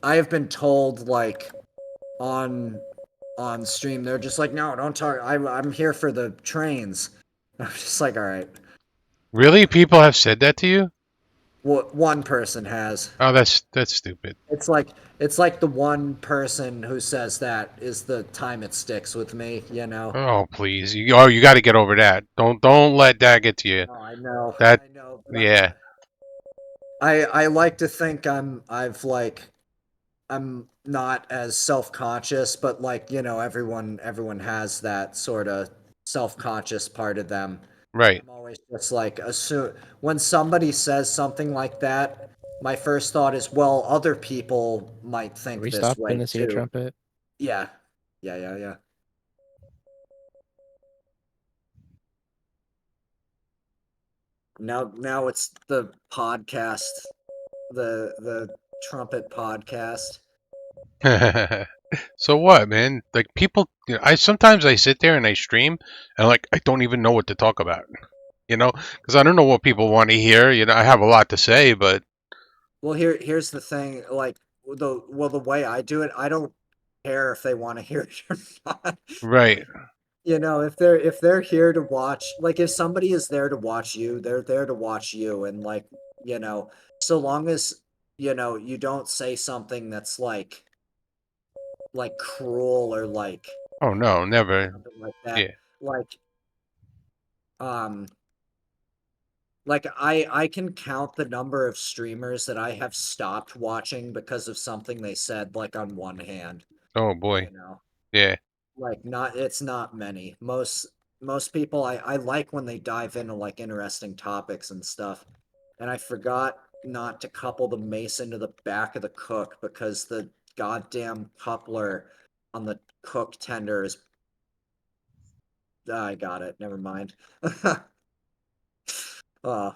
have been told like on on stream they're just like, no, don't talk. I'm here for the trains. I'm just like, all right. Really? People have said that to you? One person has. Oh, that's stupid. It's like the one person who says that is the time it sticks with me. Oh, please. You got to get over that. Don't let that get to you. Oh, That I know, but yeah. I like to think I'm not as self-conscious, but like, everyone has that sort of self-conscious part of them. Right. I'm always just like assume when somebody says something like that, my first thought is, well, other people might Are think we this stopping way to see a too. trumpet? Yeah. Yeah, yeah, yeah. Now it's the podcast, the trumpet podcast. So what, man? Like people, I sometimes I sit there and I stream and like I don't even know what to talk about. Because I don't know what people want to hear. I have a lot to say, but Well, here's the thing, like the way I do it, I don't care if they want to hear it or not. right. Like, if they're here to watch, like if somebody is there to watch you, they're there to watch you, and like, you know, so long as you don't say something that's like cruel or Oh no, never. something like that. Yeah. Like um like I can count the number of streamers that I have stopped watching because of something they said, like on one hand, Oh you boy. know. Yeah. Like not it's not many. Most people I like when they dive into like interesting topics and stuff. And I forgot not to couple the mace into the back of the cook because the goddamn coupler on the cook tender is I got it. Never mind. uh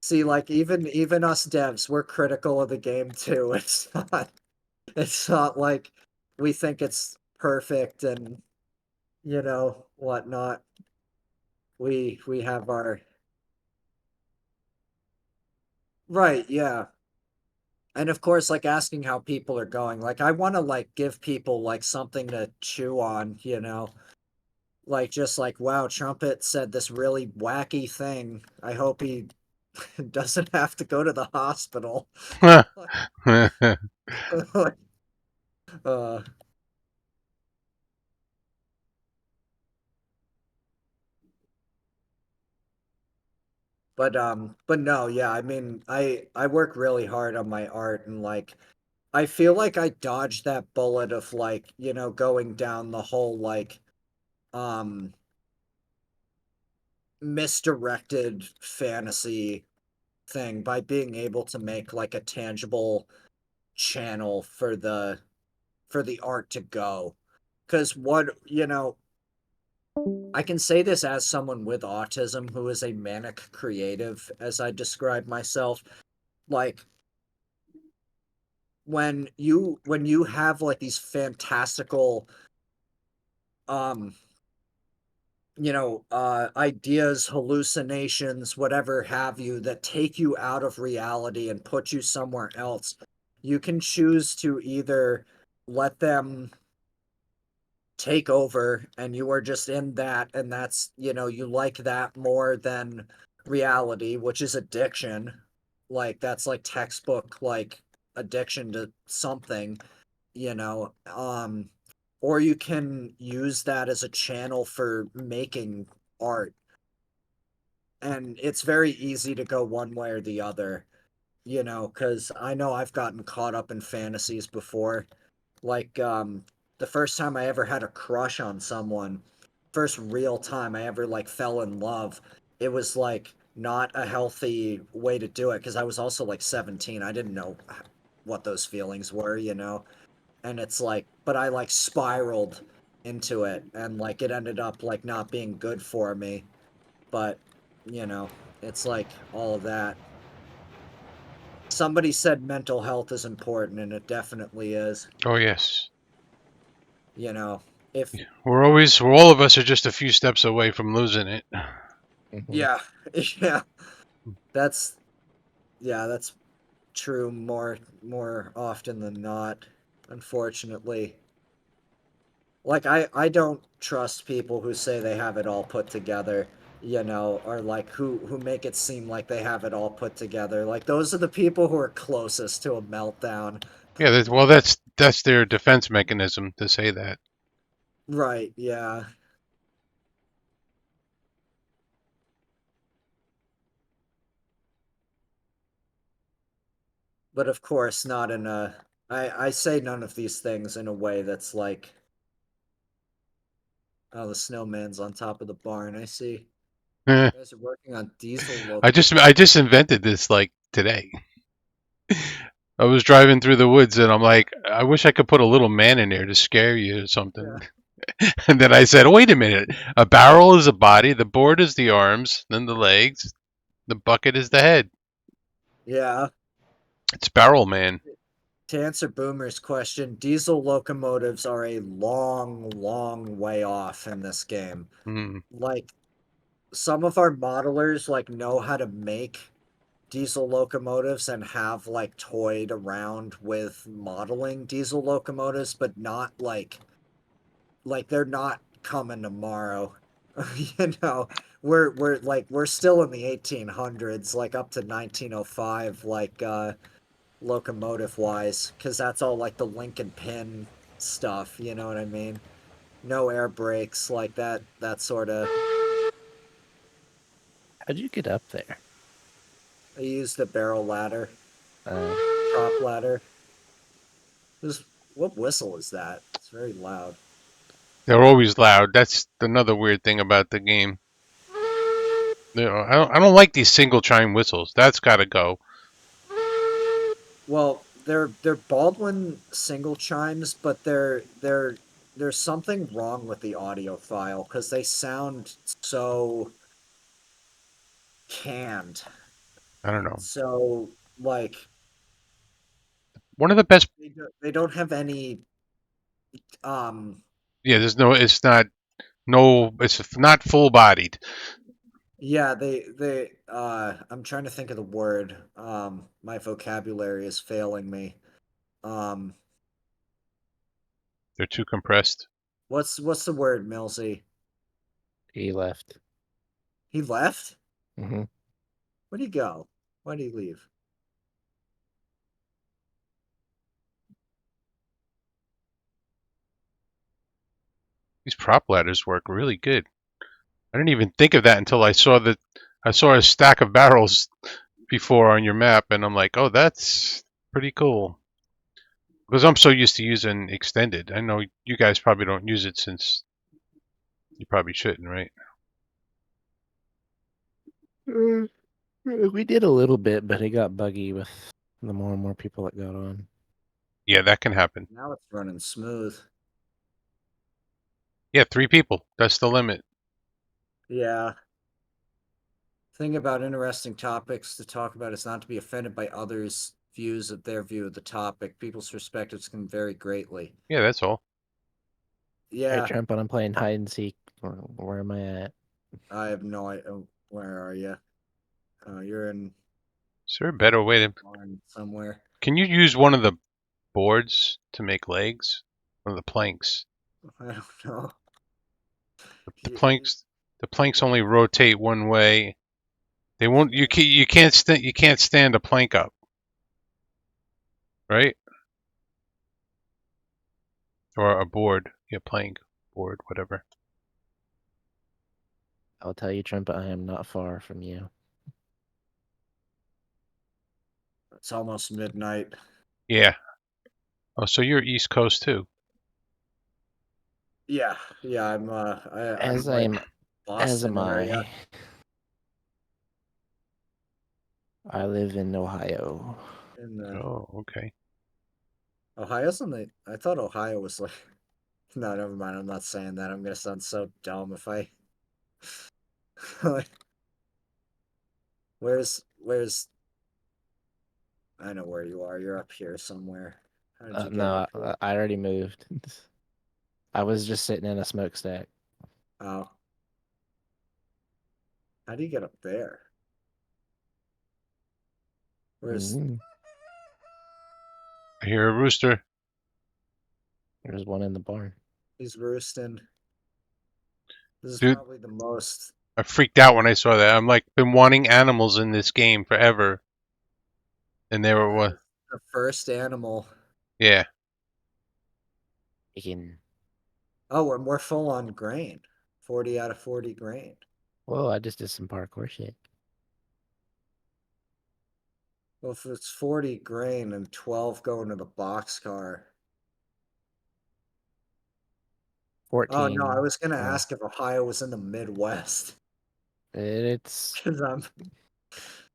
See, like even us devs, we're critical of the game too. It's not like we think it's perfect and whatnot. We have our right, yeah. And of course, like asking how people are going. Like I want to like give people like something to chew on. Like just like, wow, Trumpet said this really wacky thing. I hope he doesn't have to go to the hospital. uh but no, yeah, I mean, I work really hard on my art and like I feel like I dodged that bullet of like, going down the whole like um misdirected fantasy thing by being able to make like a tangible channel for the art to go. Because I can say this as someone with autism who is a manic creative, as I describe myself. Like when you have like these fantastical um ideas, hallucinations, whatever have you, that take you out of reality and put you somewhere else, you can choose to either let them take over and you are just in that, and that's, you like that more than reality, which is addiction. Like that's like textbook like addiction to something, you know. Or you can use that as a channel for making art, and it's very easy to go one way or the other, because I know I've gotten caught up in fantasies before. Like the first time I ever had a crush on someone, first real time I ever like fell in love, it was like not a healthy way to do it because I was also like 17. I didn't know what those feelings were, you know. And it's like, but I like spiraled into it and like it ended up like not being good for me. But, you know, it's like all of that. Somebody said mental health is important, and it definitely is. Oh yes, You know, if, we're all of us are just a few steps away from losing it. Mhm. yeah, yeah, that's, yeah, that's true more often than not, unfortunately. Like I don't trust people who say they have it all put together, you know, or like who make it seem like they have it all put together. Like those are the people who are closest to a meltdown. Yeah, well, that's their defense mechanism to say that. Right, yeah. But of course not in a I say none of these things in a way that's like, oh, the snowman's on top of the barn. I see. Eh, You guys are working on diesel I locomotives. just invented this like today. I was driving through the woods and I'm like, I wish I could put a little man in there to scare you or Yeah. something. And then I said, oh, wait a minute. A barrel is a body, the board is the arms, then the legs, the bucket is the head. Yeah. It's Barrel Man. To answer Boomer's question, diesel locomotives are a long, long way off in this game. Hmm. Like some of our modelers like know how to make diesel locomotives and have like toyed around with modeling diesel locomotives, but not like they're not coming tomorrow. You know, we're like we're still in the 1800s, like up to 1905, like locomotive wise, because that's all like the link and pin stuff, you know what I mean? No air brakes, like that sort of. How'd you get up there? I used a barrel ladder, Uh, prop ladder. This, what whistle is that? It's very loud. They're always loud. That's another weird thing about the game. I don't like these single chime whistles. That's got to go. Well, they're Baldwin single chimes, but there's something wrong with the audio file because they sound so canned I don't and know. so like One of the best. they don't have any um Yeah, there's no. It's not. No, it's not full bodied. yeah, they I'm trying to think of the word. My vocabulary is failing me. Um They're too compressed. what's the word, Millsy? he left. He left? Hmm. Where'd he go? Why'd he leave? These prop ladders work really good. I didn't even think of that until I saw a stack of barrels before on your map, and I'm like, oh, that's pretty cool. Because I'm so used to using extended. I know you guys probably don't use it since you probably shouldn't, right? We did a little bit, but it got buggy with the more and more people that got on. Yeah, that can happen. Now it's running smooth. Yeah, 3 people. That's the limit. Yeah. Thing about interesting topics to talk about is not to be offended by others' views of their view of the topic. People's perspectives can vary greatly. Yeah, that's all. All right, Yeah, Trump, when I'm playing hide and seek, where am I at? I have no idea. Oh, where are you? You're in Is there a better way to? barn somewhere. Can you use one of the boards to make legs? One of the planks. I don't know. The Y- planks. The planks only rotate one way. They won't. You can't you can't stand a plank up, right? Or a board. Yeah, plank, board, whatever. I'll tell you, Trump, I am not far from you. It's almost midnight. Yeah. Oh, so you're East Coast too. Yeah, yeah. I'm As like I'm, as Boston am area. I live in Ohio. In the Oh, okay. Ohio's on the. I thought Ohio was like. No, never mind. I'm not saying that. I'm gonna sound so dumb if I. Like, where's? I know where you are. You're up here somewhere. How did you get No, up here? I already moved. I was just sitting in a smokestack. Oh, how do you get up there? Where's? Mhm. I hear a rooster. There's one in the barn. He's roosting. This is Dude, probably the most. I freaked out when I saw that. I'm like, been wanting animals in this game forever. And they were Yeah, what? the first animal. Yeah. You can. Oh, we're full on grain. 40 out of 40 grain. Whoa! I just did some parkour shit. Well, if it's 40 grain and 12 going to the boxcar. Oh no, I 14. was gonna Oh, ask if Ohio was in the Midwest. it's Because I'm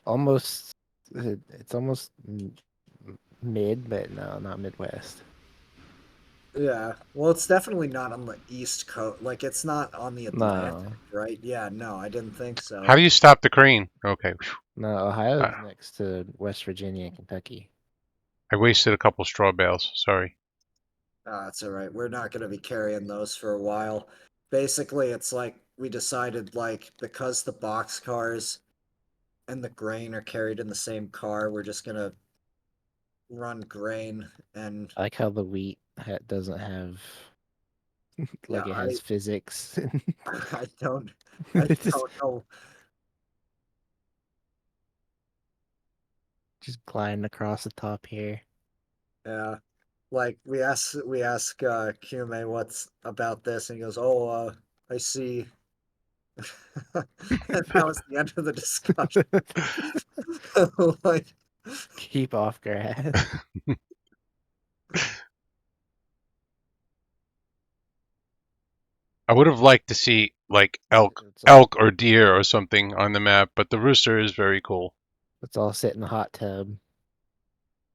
almost. It's almost mid, but no, not Midwest. yeah. Well, it's definitely not on the East Coast. Like it's not on the Atlantic, No, right? Yeah, no, I didn't think How so. do you stop the crane? Okay. Phew. no. Ohio's Uh, next to West Virginia and Kentucky. I wasted a couple straw bales. Sorry. That's all right. We're not gonna be carrying those for a while. Basically, it's like we decided like because the box cars and the grain are carried in the same car, we're just gonna run grain and I like how the wheat doesn't have yeah, like it has physics. I don't I It's don't know. just gliding across the top here. Yeah. Like we ask Kume what's about this and he goes, "Oh, I see." And that was the end of the discussion. Like Keep off grass. I would have liked to see like It's all elk or deer or something on the map, but the rooster is very cool. let's all sit in the hot tub.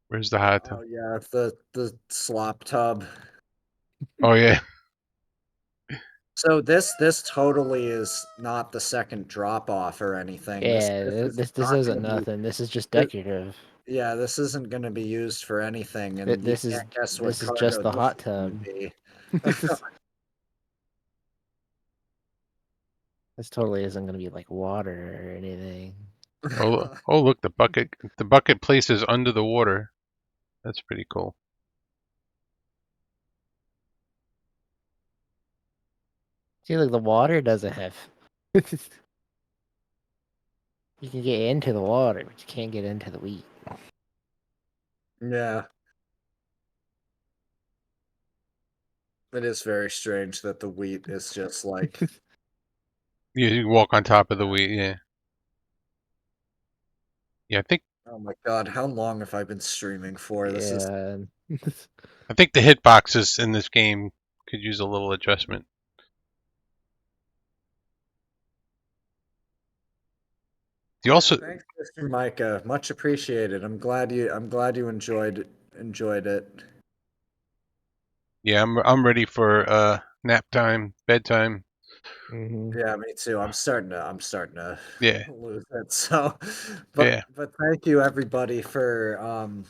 Where's the hot tub? oh yeah, the slop tub. Oh yeah. So this totally is not the second drop off or anything. This Yeah, is this not gonna isn't be nothing. This is just th- decorative. yeah, this isn't gonna be used for anything, and you can't guess what This is just cargo the this hot is gonna tub. be. This totally isn't gonna be like water or anything. Oh look, the bucket. The bucket place is under the water. That's pretty cool. See, like the water doesn't have. You can get into the water, but you can't get into the wheat. Yeah, it is very strange that the wheat is just like, You walk on top of the yeah. wheat. Yeah. Yeah. Oh my God, how long have I been streaming for? This is Yeah. I think the hitboxes in this game could use a little adjustment. You yeah. also Thanks, Mr. Micah. Much appreciated. I'm glad you enjoyed it. Yeah, I'm ready for nap time, bedtime. hmm Yeah, me too. I'm starting to Yeah, lose it. So, yeah. but thank you everybody for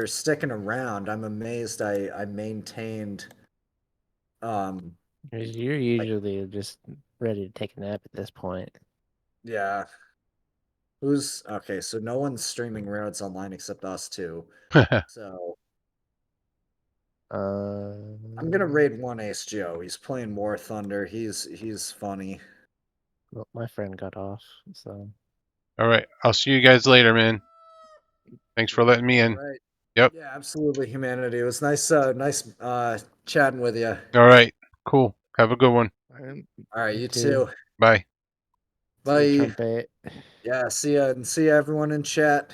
sticking around. I'm amazed I maintained um 'Cause you're like usually just ready to take a nap at this point. yeah. Who's okay, so no one's streaming Roads Online except us two. So Uh, I'm gonna raid one Ace Joe. He's playing War Thunder. He's funny. well, my friend got off, so All right, I'll see you guys later, man. Thanks for letting me All in. right. Yep. Yeah, absolutely, humanity. It was nice chatting with you. All right. Cool. Have a good one. All right, you you too. too. Bye. See you, Bye. trumpet. Yeah, see ya and see everyone in chat.